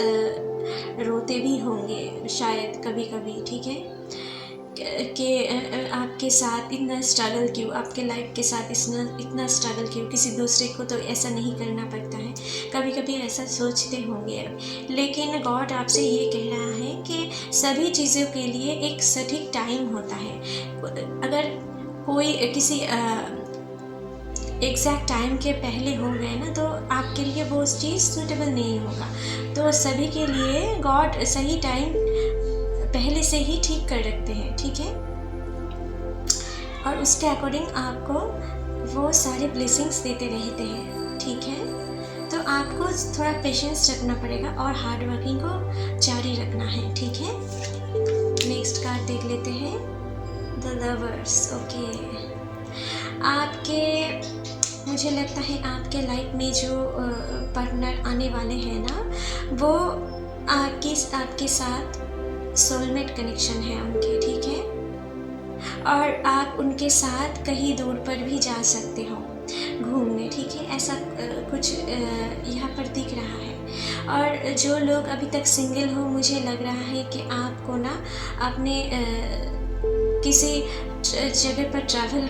रोते भी होंगे शायद कभी कभी, ठीक है। कि आपके साथ इतना स्ट्रगल क्यों, आपके लाइफ के साथ इतना स्ट्रगल क्यों, किसी दूसरे को तो ऐसा नहीं करना पड़ता है, कभी कभी ऐसा सोचते होंगे। लेकिन गॉड आपसे ये कह रहा है कि सभी चीज़ों के लिए एक सटीक टाइम होता है। अगर कोई किसी एग्जैक्ट टाइम के पहले हो गए ना, तो आपके लिए वो चीज़ सूटेबल नहीं होगा। तो सभी के लिए गॉड सही टाइम पहले से ही ठीक कर रखते हैं, ठीक है। और उसके अकॉर्डिंग आपको वो सारे ब्लेसिंग्स देते रहते हैं, ठीक है। तो आपको थोड़ा पेशेंस रखना पड़ेगा और हार्ड वर्किंग को जारी रखना है, ठीक है। नेक्स्ट कार्ड देख लेते हैं, द लवर्स। ओके, मुझे लगता है आपके लाइफ में जो पार्टनर आने वाले हैं ना, वो आपके साथ सोलमेट कनेक्शन है उनके, ठीक है। और आप उनके साथ कहीं दूर पर भी जा सकते हो घूमने, ठीक है। ऐसा कुछ यहाँ पर दिख रहा है। और जो लोग अभी तक सिंगल हो, मुझे लग रहा है कि आपको ना अपने किसी जगह पर ट्रैवल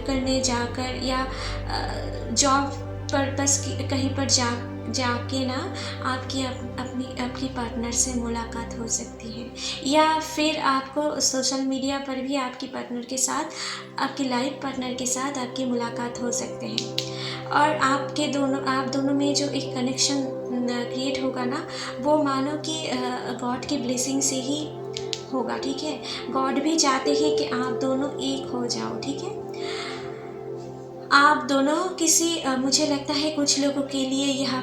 करने जाकर, या जॉब पर्पस की कहीं पर जाके ना आपकी पार्टनर से मुलाकात हो सकती है, या फिर आपको सोशल मीडिया पर भी आपकी पार्टनर के साथ, आपकी लाइफ पार्टनर के साथ आपकी मुलाकात हो सकते हैं। और आप दोनों में जो एक कनेक्शन क्रिएट होगा ना, वो मानो कि गॉड की ब्लेसिंग से ही होगा, ठीक है। गॉड भी चाहते हैं कि आप दोनों एक हो जाओ, ठीक है। आप दोनों किसी मुझे लगता है कुछ लोगों के लिए यहाँ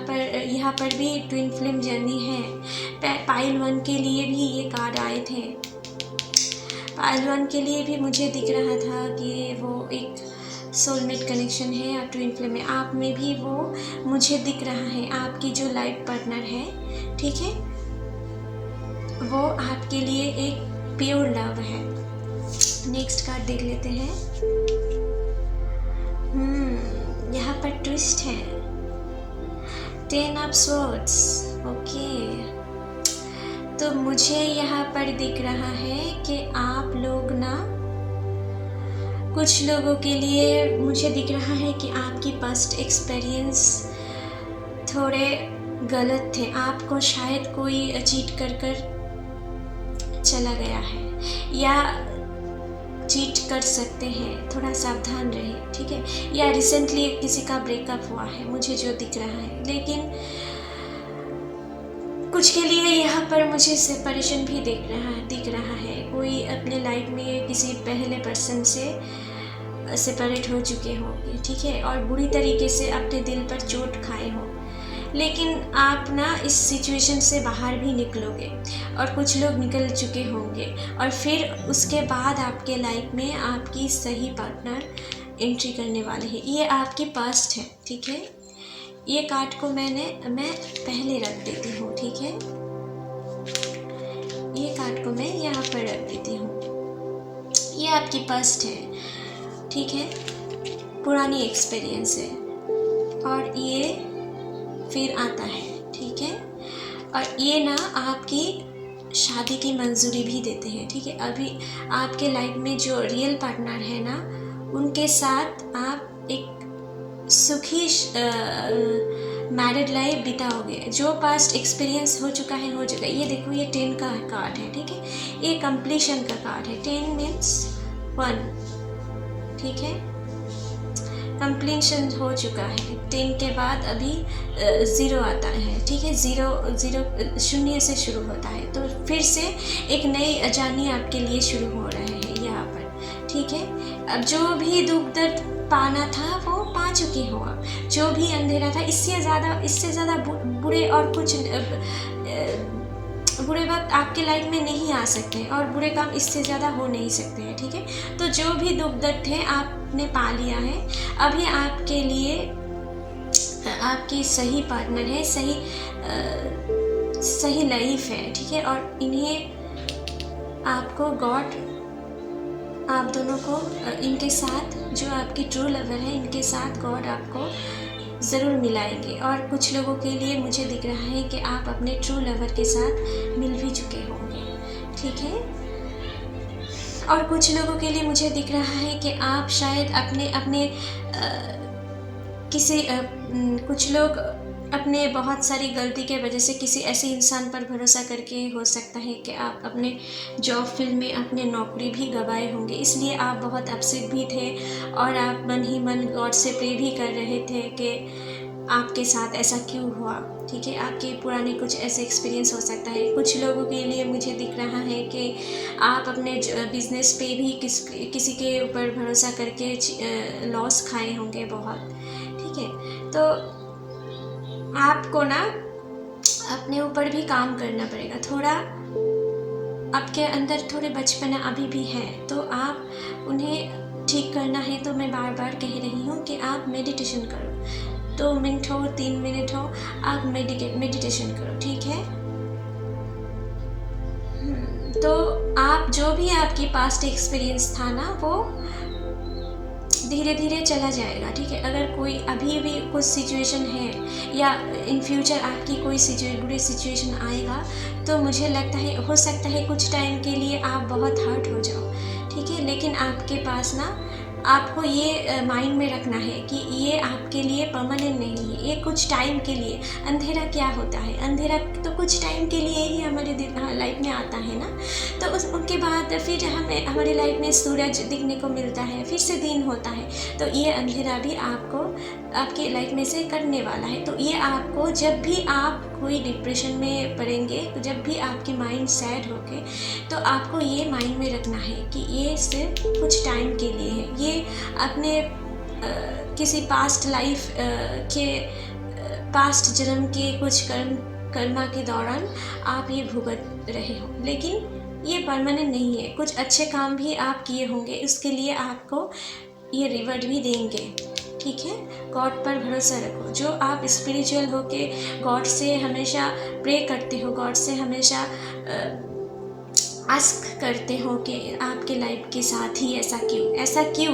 पर भी ट्विन फ्लेम जर्नी है। पाइल 1 के लिए भी ये कार्ड आए थे। पाइल 1 के लिए भी मुझे दिख रहा था कि वो एक सोलमेट कनेक्शन है, और ट्विन फ्लेम में आप में भी वो मुझे दिख रहा है। आपकी जो लाइफ पार्टनर है, ठीक है, वो आपके लिए एक प्योर लव है। नेक्स्ट कार्ड देख लेते हैं। यहाँ पर ट्विस्ट है, 10 ऑफ स्वॉर्ड्स। ओके, तो मुझे यहाँ पर दिख रहा है कि आप लोग ना, कुछ लोगों के लिए मुझे दिख रहा है कि आपकी पास्ट एक्सपीरियंस थोड़े गलत थे। आपको शायद कोई चीट कर चला गया है, या चीट कर सकते हैं, थोड़ा सावधान रहे, ठीक है। या रिसेंटली किसी का ब्रेकअप हुआ है, मुझे जो दिख रहा है। लेकिन कुछ के लिए यहाँ पर मुझे सेपरेशन भी दिख रहा है। कोई अपने लाइफ में किसी पहले पर्सन से सेपरेट हो चुके होंगे, ठीक है, और बुरी तरीके से अपने दिल पर चोट खाए हो। लेकिन आप ना इस सिचुएशन से बाहर भी निकलोगे, और कुछ लोग निकल चुके होंगे, और फिर उसके बाद आपके लाइफ में आपकी सही पार्टनर एंट्री करने वाले हैं। ये आपकी पास्ट है, ठीक है। ये कार्ड को मैं पहले रख देती हूँ, ठीक है। ये कार्ड को मैं यहाँ पर रख देती हूँ। ये आपकी पास्ट है, ठीक है, पुरानी एक्सपीरियंस है, और ये फिर आता है, ठीक है। और ये ना आपकी शादी की मंजूरी भी देते हैं, ठीक है। अभी आपके लाइफ में जो रियल पार्टनर है ना, उनके साथ आप एक सुखी मैरिड लाइफ बिताओगे। जो पास्ट एक्सपीरियंस हो चुका है हो चुका है। ये देखो, ये 10 का कार्ड है, ठीक है। ये कंप्लीशन का कार्ड है। 10 मीन्स 1, ठीक है। कंप्लीशन हो चुका है। 10 के बाद अभी 0 आता है, ठीक है। 0 शून्य से शुरू होता है, तो फिर से एक नई जर्नी आपके लिए शुरू हो रहा है यहाँ पर, ठीक है। अब जो भी दुख दर्द पाना था वो पा चुके हो आप। जो भी अंधेरा था, इससे ज़्यादा बुरे और कुछ बुरे वक्त आपके लाइफ में नहीं आ सकते और बुरे काम इससे ज़्यादा हो नहीं सकते हैं, ठीक है। तो जो भी दुख दर्द थे आपने पा लिया है। अभी आपके लिए आपकी सही पार्टनर है, सही लाइफ है, ठीक है। और इन्हें आपको गॉड, आप दोनों को इनके साथ, जो आपकी ट्रू लवर है, इनके साथ गॉड आपको ज़रूर मिलाएंगे। और कुछ लोगों के लिए मुझे दिख रहा है कि आप अपने ट्रू लवर के साथ मिल भी चुके होंगे, ठीक है। और कुछ लोगों के लिए मुझे दिख रहा है कि आप शायद अपने कुछ लोग अपने बहुत सारी गलती के वजह से किसी ऐसे इंसान पर भरोसा करके, हो सकता है कि आप अपने जॉब फील्ड में अपने नौकरी भी गंवाए होंगे। इसलिए आप बहुत अपसेट भी थे और आप मन ही मन गॉड से प्रे भी कर रहे थे कि आपके साथ ऐसा क्यों हुआ, ठीक है। आपके पुराने कुछ ऐसे एक्सपीरियंस हो सकता है। कुछ लोगों के लिए मुझे दिख रहा है कि आप अपने बिजनेस पे भी किसी के ऊपर भरोसा करके लॉस खाए होंगे बहुत, ठीक है। तो आपको ना अपने ऊपर भी काम करना पड़ेगा। थोड़ा आपके अंदर थोड़े बचपना अभी भी है, तो आप उन्हें ठीक करना है। तो मैं बार बार कह रही हूँ कि आप मेडिटेशन करो। 2 मिनट हो, 3 मिनट हो, आप मेडिटेशन करो, ठीक है। तो आप जो भी आपकी पास्ट एक्सपीरियंस था ना, वो धीरे धीरे चला जाएगा, ठीक है। अगर कोई अभी भी कुछ सिचुएशन है या इन फ्यूचर आपकी कोई बुरी सिचुएशन आएगा, तो मुझे लगता है हो सकता है कुछ टाइम के लिए आप बहुत हर्ट हो जाओ, ठीक है। लेकिन आपके पास ना, आपको ये माइंड में रखना है कि ये आपके लिए परमानेंट नहीं है, ये कुछ टाइम के लिए। अंधेरा क्या होता है? अंधेरा तो कुछ टाइम के लिए ही हमारे लाइफ में आता है ना। तो उनके बाद फिर हमारे लाइफ में सूरज दिखने को मिलता है, फिर से दिन होता है। तो ये अंधेरा भी आपको आपकी लाइफ में से करने वाला है। तो ये आपको, जब भी आप कोई डिप्रेशन में पड़ेंगे, तो जब भी आपकी माइंड सैड होके, तो आपको ये माइंड में रखना है कि ये सिर्फ कुछ टाइम के लिए है। ये अपने किसी पास्ट लाइफ के पास्ट जन्म के कुछ कर्मा के दौरान आप ये भुगत रहे हो, लेकिन ये परमानेंट नहीं है। कुछ अच्छे काम भी आप किए होंगे, उसके लिए आपको ये रिवॉर्ड भी देंगे, ठीक है। गॉड पर भरोसा रखो। जो आप स्पिरिचुअल हो के गॉड से हमेशा प्रे करते हो, गॉड से हमेशा आस्क करते हो कि आपके लाइफ के साथ ही ऐसा क्यों,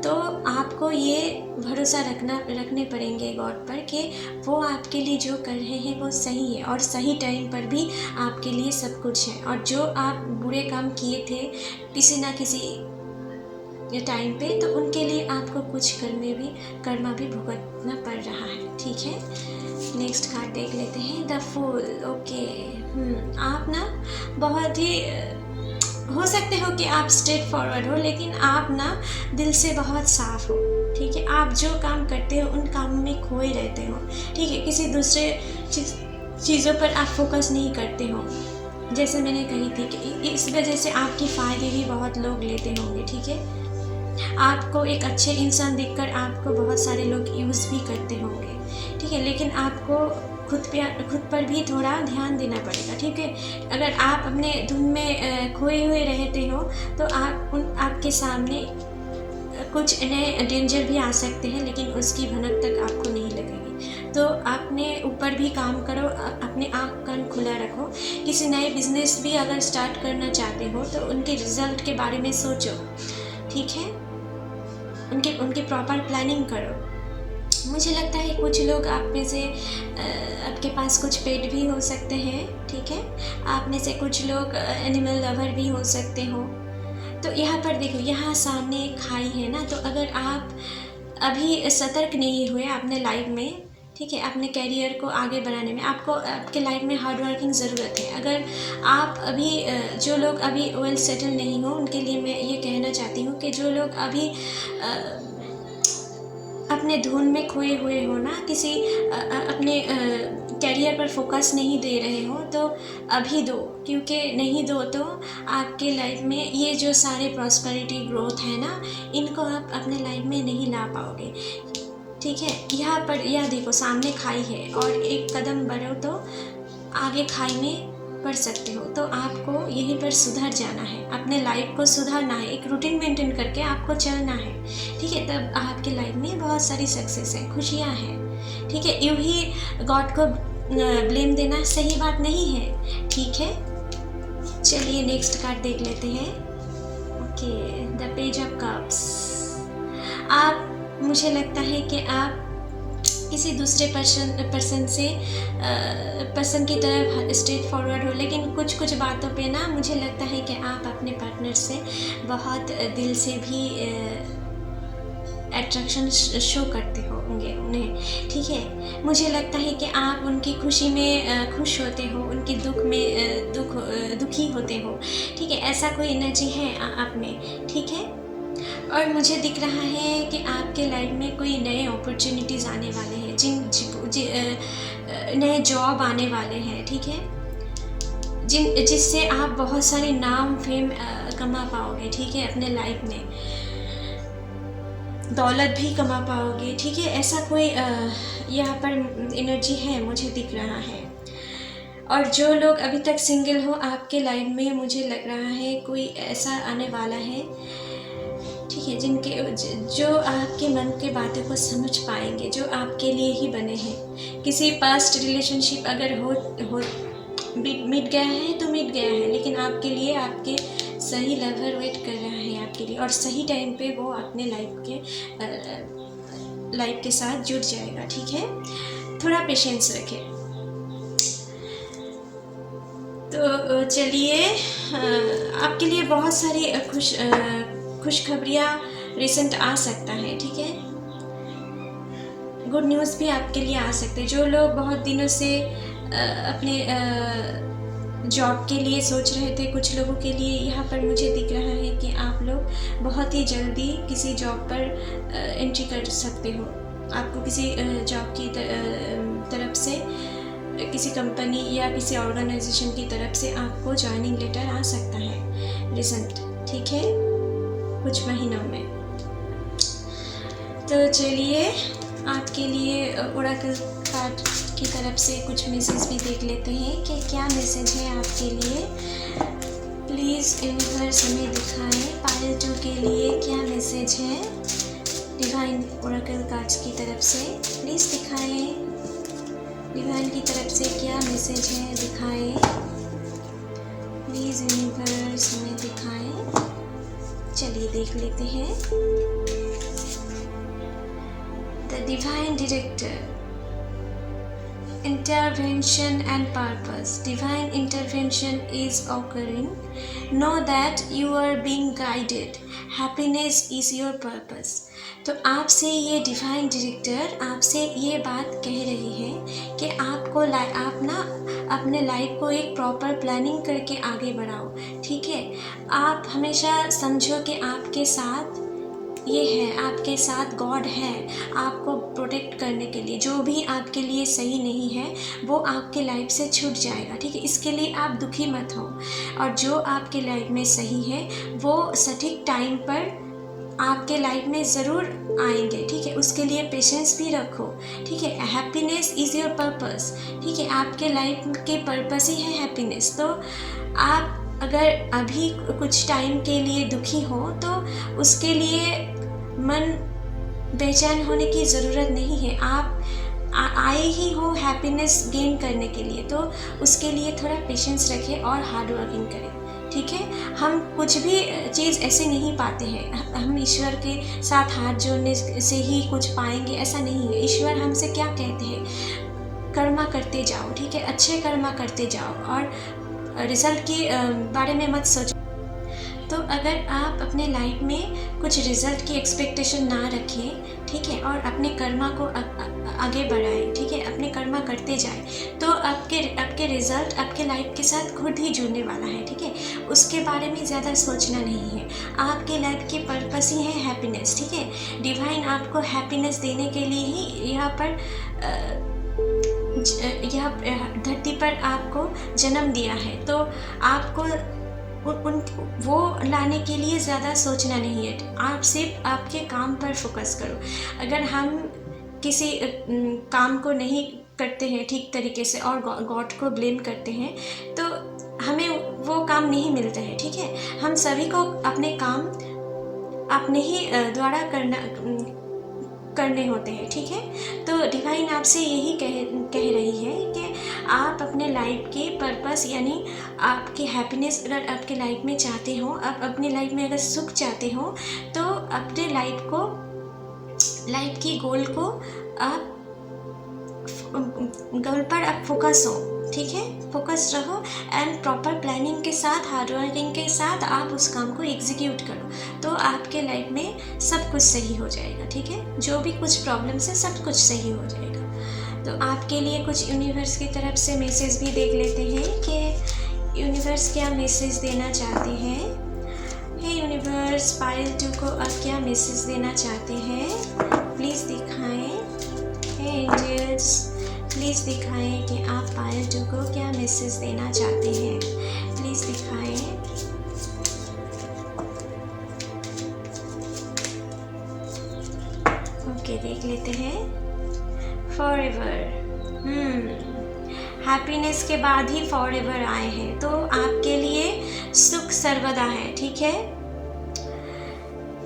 तो आपको ये भरोसा रखने पड़ेंगे गॉड पर कि वो आपके लिए जो कर रहे हैं वो सही है और सही टाइम पर भी आपके लिए सब कुछ है। और जो आप बुरे काम किए थे किसी ना किसी टाइम पे, तो उनके लिए आपको कुछ कर्मा भी भुगतना पड़ रहा है, ठीक है। नेक्स्ट कार्ड देख लेते हैं, द फूल। ओके, आप ना बहुत ही हो सकते हो कि आप स्ट्रेट फॉरवर्ड हो, लेकिन आप ना दिल से बहुत साफ हो, ठीक है। आप जो काम करते हो उन कामों में खोए रहते हो, ठीक है। किसी दूसरे चीज़ों पर आप फोकस नहीं करते हो। जैसे मैंने कही थी कि इस वजह से आपकी फ़ायदे भी बहुत लोग लेते होंगे, ठीक है। आपको एक अच्छे इंसान देखकर आपको बहुत सारे लोग यूज़ भी करते होंगे, ठीक है। लेकिन आपको खुद पर भी थोड़ा ध्यान देना पड़ेगा, ठीक है। अगर आप अपने धुन में खोए हुए रहते हो, तो आपके सामने कुछ नए डेंजर भी आ सकते हैं, लेकिन उसकी भनक तक आपको नहीं लगेगी। तो अपने ऊपर भी काम करो, अपने आँख कान खुला रखो। किसी नए बिजनेस भी अगर स्टार्ट करना चाहते हो, तो उनके रिजल्ट के बारे में सोचो, ठीक है। उनकी प्रॉपर प्लानिंग करो। मुझे लगता है कुछ लोग आप में से आपके पास कुछ पेट भी हो सकते हैं, ठीक है। आप में से कुछ लोग एनिमल लवर भी हो सकते हो। तो यहाँ पर देखो, यहाँ सामने एक खाई है ना, तो अगर आप अभी सतर्क नहीं हुए अपने लाइफ में, ठीक है, अपने कैरियर को आगे बढ़ाने में आपको आपके लाइफ में हार्ड वर्किंग ज़रूरत है। अगर आप अभी जो लोग अभी वेल सेटल नहीं हो, उनके लिए मैं ये कहना चाहती हूँ कि जो लोग अभी अपने धुन में खोए हुए हो ना, किसी अपने कैरियर पर फोकस नहीं दे रहे हो, तो अभी दो, क्योंकि नहीं दो तो आपके लाइफ में ये जो सारे प्रॉस्पेरिटी ग्रोथ है ना, इनको आप अपने लाइफ में नहीं ला पाओगे। ठीक है, यहाँ पर यह देखो सामने खाई है और एक कदम बढ़ो तो आगे खाई में पढ़ सकते हो। तो आपको यहीं पर सुधर जाना है, अपने लाइफ को सुधारना है, एक रूटीन मेंटेन करके आपको चलना है। ठीक है, तब आपके लाइफ में बहुत सारी सक्सेस है, खुशियाँ हैं। ठीक है, यूँ ही गॉड को ब्लेम देना सही बात नहीं है। ठीक है, चलिए नेक्स्ट कार्ड देख लेते हैं। Okay, the page of cups. आप, मुझे लगता है कि आप किसी दूसरे पर्सन की तरफ स्ट्रेट फॉरवर्ड हो, लेकिन कुछ बातों पे ना मुझे लगता है कि आप अपने पार्टनर से बहुत दिल से भी अट्रैक्शन शो करते होंगे उन्हें। ठीक है, मुझे लगता है कि आप उनकी खुशी में खुश होते हो, उनके दुख में दुखी होते हो। ठीक है, ऐसा कोई एनर्जी है आप में। ठीक है, और मुझे दिख रहा है कि आपके लाइफ में कोई नए अपॉर्चुनिटीज़ आने वाले हैं, नए जॉब आने वाले हैं। ठीक है, जिससे आप बहुत सारे नाम फेम कमा पाओगे। ठीक है, अपने लाइफ में दौलत भी कमा पाओगे। ठीक है, ऐसा कोई यहाँ पर एनर्जी है, मुझे दिख रहा है। और जो लोग अभी तक सिंगल हो, आपके लाइफ में मुझे लग रहा है कोई ऐसा आने वाला है, ठीक है, जो आपके मन के बातों को समझ पाएंगे, जो आपके लिए ही बने हैं। किसी पास्ट रिलेशनशिप अगर मिट गया है तो मिट गया है, लेकिन आपके लिए आपके सही लवर वेट कर रहा है आपके लिए, और सही टाइम पे वो अपने लाइफ के साथ जुड़ जाएगा। ठीक है, थोड़ा पेशेंस रखें। तो चलिए, आपके लिए बहुत सारी खुशखबरियाँ रिसेंट आ सकता है। ठीक है, गुड न्यूज़ भी आपके लिए आ सकते हैं। जो लोग बहुत दिनों से अपने जॉब के लिए सोच रहे थे, कुछ लोगों के लिए यहाँ पर मुझे दिख रहा है कि आप लोग बहुत ही जल्दी किसी जॉब पर एंट्री कर सकते हो। आपको किसी जॉब की तरफ से, किसी कंपनी या किसी ऑर्गेनाइजेशन की तरफ से आपको ज्वाइनिंग लेटर आ सकता है रिसेंट। ठीक है, कुछ महीनों में। तो चलिए, आपके लिए ओरेकल कार्ड की तरफ से कुछ मैसेज भी देख लेते हैं कि क्या मैसेज है आपके लिए। प्लीज़ यूनिवर्स हमें दिखाएं, पायल 2 के लिए क्या मैसेज है डिवाइन ओरेकल कार्ड्स की तरफ से। प्लीज़ दिखाएं, डिवाइन की तरफ से क्या मैसेज है, दिखाएं प्लीज़ यूनिवर्स हमें दिखाएं। चलिए देख लेते हैं। The divine director, intervention and purpose. Divine intervention is occurring. Know that you are being guided. Happiness is your purpose. तो आपसे ये डिवाइन डायरेक्टर आपसे ये बात कह रही है कि आप ना अपने लाइफ को एक प्रॉपर प्लानिंग करके आगे बढ़ाओ। ठीक है, आप हमेशा समझो कि आपके साथ ये है, आपके साथ गॉड है आपको प्रोटेक्ट करने के लिए। जो भी आपके लिए सही नहीं है वो आपके लाइफ से छूट जाएगा। ठीक है, इसके लिए आप दुखी मत हो, और जो आपके लाइफ में सही है वो सटीक टाइम पर आपके लाइफ में ज़रूर आएंगे। ठीक है, उसके लिए पेशेंस भी रखो। ठीक है, हैप्पीनेस इज़ योर पर्पस। ठीक है, आपके लाइफ के पर्पस ही है हैप्पीनेस। तो आप अगर अभी कुछ टाइम के लिए दुखी हो तो उसके लिए मन बेचैन होने की ज़रूरत नहीं है। आप आए ही हो हैप्पीनेस गेन करने के लिए, तो उसके लिए थोड़ा पेशेंस रखें और हार्ड वर्किंग करें। ठीक है, हम कुछ भी चीज़ ऐसे नहीं पाते हैं, हम ईश्वर के साथ हाथ जोड़ने से ही कुछ पाएंगे ऐसा नहीं है। ईश्वर हमसे क्या कहते हैं, कर्मा करते जाओ। ठीक है, अच्छे कर्मा करते जाओ और रिजल्ट के बारे में मत सोचो। तो अगर आप अपने लाइफ में कुछ रिजल्ट की एक्सपेक्टेशन ना रखें, ठीक है, और अपने कर्मा को आगे बढ़ाएं, ठीक है, अपने कर्मा करते जाए, तो आपके रिजल्ट आपके लाइफ के साथ खुद ही जुड़ने वाला है, ठीक है। उसके बारे में ज़्यादा सोचना नहीं है। आपके लाइफ की पर्पस ही है हैप्पीनेस, ठीक है। डिवाइन आपको हैप्पीनेस देने के लिए ही यहाँ पर यह धरती पर आपको जन्म दिया है। तो आपको वो लाने के लिए ज़्यादा सोचना नहीं है। आप सिर्फ आपके काम पर फोकस करो। अगर हम किसी काम को नहीं करते हैं ठीक तरीके से और गॉड को ब्लेम करते हैं, तो हमें वो काम नहीं मिलता है, ठीक है। हम सभी को अपने काम अपने ही द्वारा करने होते हैं, ठीक है। तो डिवाइन आपसे यही कह रही है कि आप अपने लाइफ के पर्पस यानी आपकी हैप्पीनेस अगर आपके लाइफ में चाहते हो, आप अपने लाइफ में अगर सुख चाहते हो, तो अपने लाइफ की गोल पर आप फोकस हो, ठीक है। फोकस रहो एंड प्रॉपर प्लानिंग के साथ, हार्ड वर्किंग के साथ आप उस काम को एग्जीक्यूट करो, तो आपके लाइफ में सब कुछ सही हो जाएगा, ठीक है। जो भी कुछ प्रॉब्लम्स है सब कुछ सही हो जाएगा। तो आपके लिए कुछ यूनिवर्स की तरफ से मैसेज भी देख लेते हैं कि यूनिवर्स क्या मैसेज देना चाहते हैं। हे यूनिवर्स, पायल 2 को आप क्या मैसेज देना चाहते हैं, प्लीज़ दिखाएं। हे एंजल्स, प्लीज़ दिखाएं कि आप पायल 2 को क्या मैसेज देना चाहते हैं, प्लीज़ दिखाएं। ओके, देख लेते हैं। फॉरएवर, हैप्पीनेस के बाद ही फॉरएवर आए हैं, तो आपके लिए सुख सर्वदा है, ठीक है।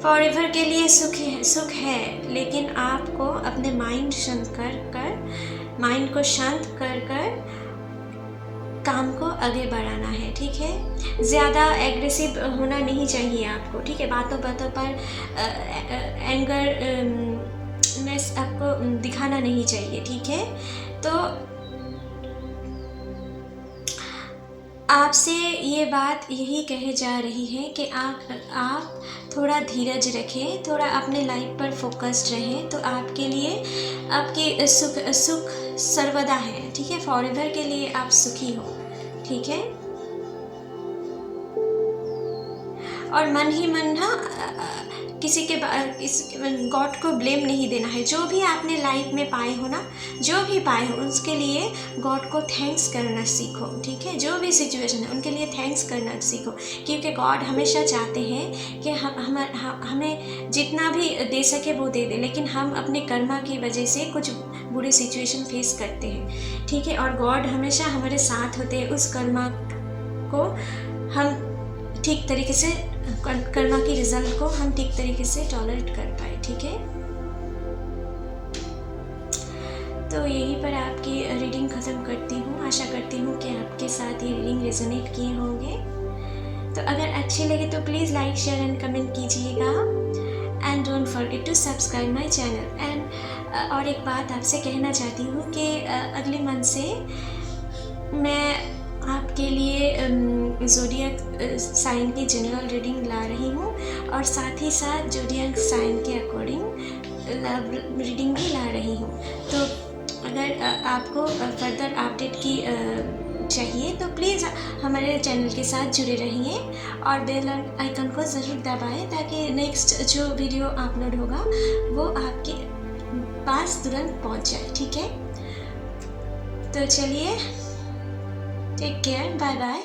फॉरएवर के लिए सुख है, लेकिन आपको अपने माइंड को शांत कर काम को आगे बढ़ाना है, ठीक है। ज़्यादा एग्रेसिव होना नहीं चाहिए आपको, ठीक है। बातों पर एंगरनेस आपको दिखाना नहीं चाहिए, ठीक है। तो आपसे ये बात यही कही जा रही है कि आप थोड़ा धीरज रखें, थोड़ा अपने लाइफ पर फोकस्ड रहें, तो आपके लिए आपकी सुख सर्वदा है, ठीक है। फॉरएवर के लिए आप सुखी हो, ठीक है। और मन ही मन ना किसी के गॉड को ब्लेम नहीं देना है। जो भी आपने लाइफ में पाए हो ना, जो भी पाए हो, उसके लिए गॉड को थैंक्स करना सीखो, ठीक है। जो भी सिचुएशन है उनके लिए थैंक्स करना सीखो, क्योंकि गॉड हमेशा चाहते हैं कि हमें जितना भी दे सके वो दे दे, लेकिन हम अपने कर्मा की वजह से कुछ बुरे सिचुएशन फेस करते हैं, ठीक है। और गॉड हमेशा हमारे साथ होते हैं, उस कर्मा को हम ठीक तरीके से, कर्मा की रिजल्ट को हम ठीक तरीके से टॉलरेट कर पाए, ठीक है। तो यहीं पर आपकी रीडिंग ख़त्म करती हूँ। आशा करती हूँ कि आपके साथ ये रीडिंग रेजोनेट किए होंगे। तो अगर अच्छे लगे तो please like, share and comment कीजिएगा and don't forget to subscribe my channel. And और एक बात आपसे कहना चाहती हूँ कि अगले मंथ से मैं आपके लिए ज़ोडिएक साइन की जनरल रीडिंग ला रही हूँ, और साथ ही साथ ज़ोडिएक साइन के अकॉर्डिंग लव रीडिंग भी ला रही हूँ। तो अगर आपको फर्दर अपडेट की चाहिए तो प्लीज़ हमारे चैनल के साथ जुड़े रहिए और बेल आइकन को ज़रूर दबाएं, ताकि नेक्स्ट जो वीडियो अपलोड होगा वो आपके पास तुरंत पहुँच जाए, ठीक है। तो चलिए, टेक केयर, बाय बाय।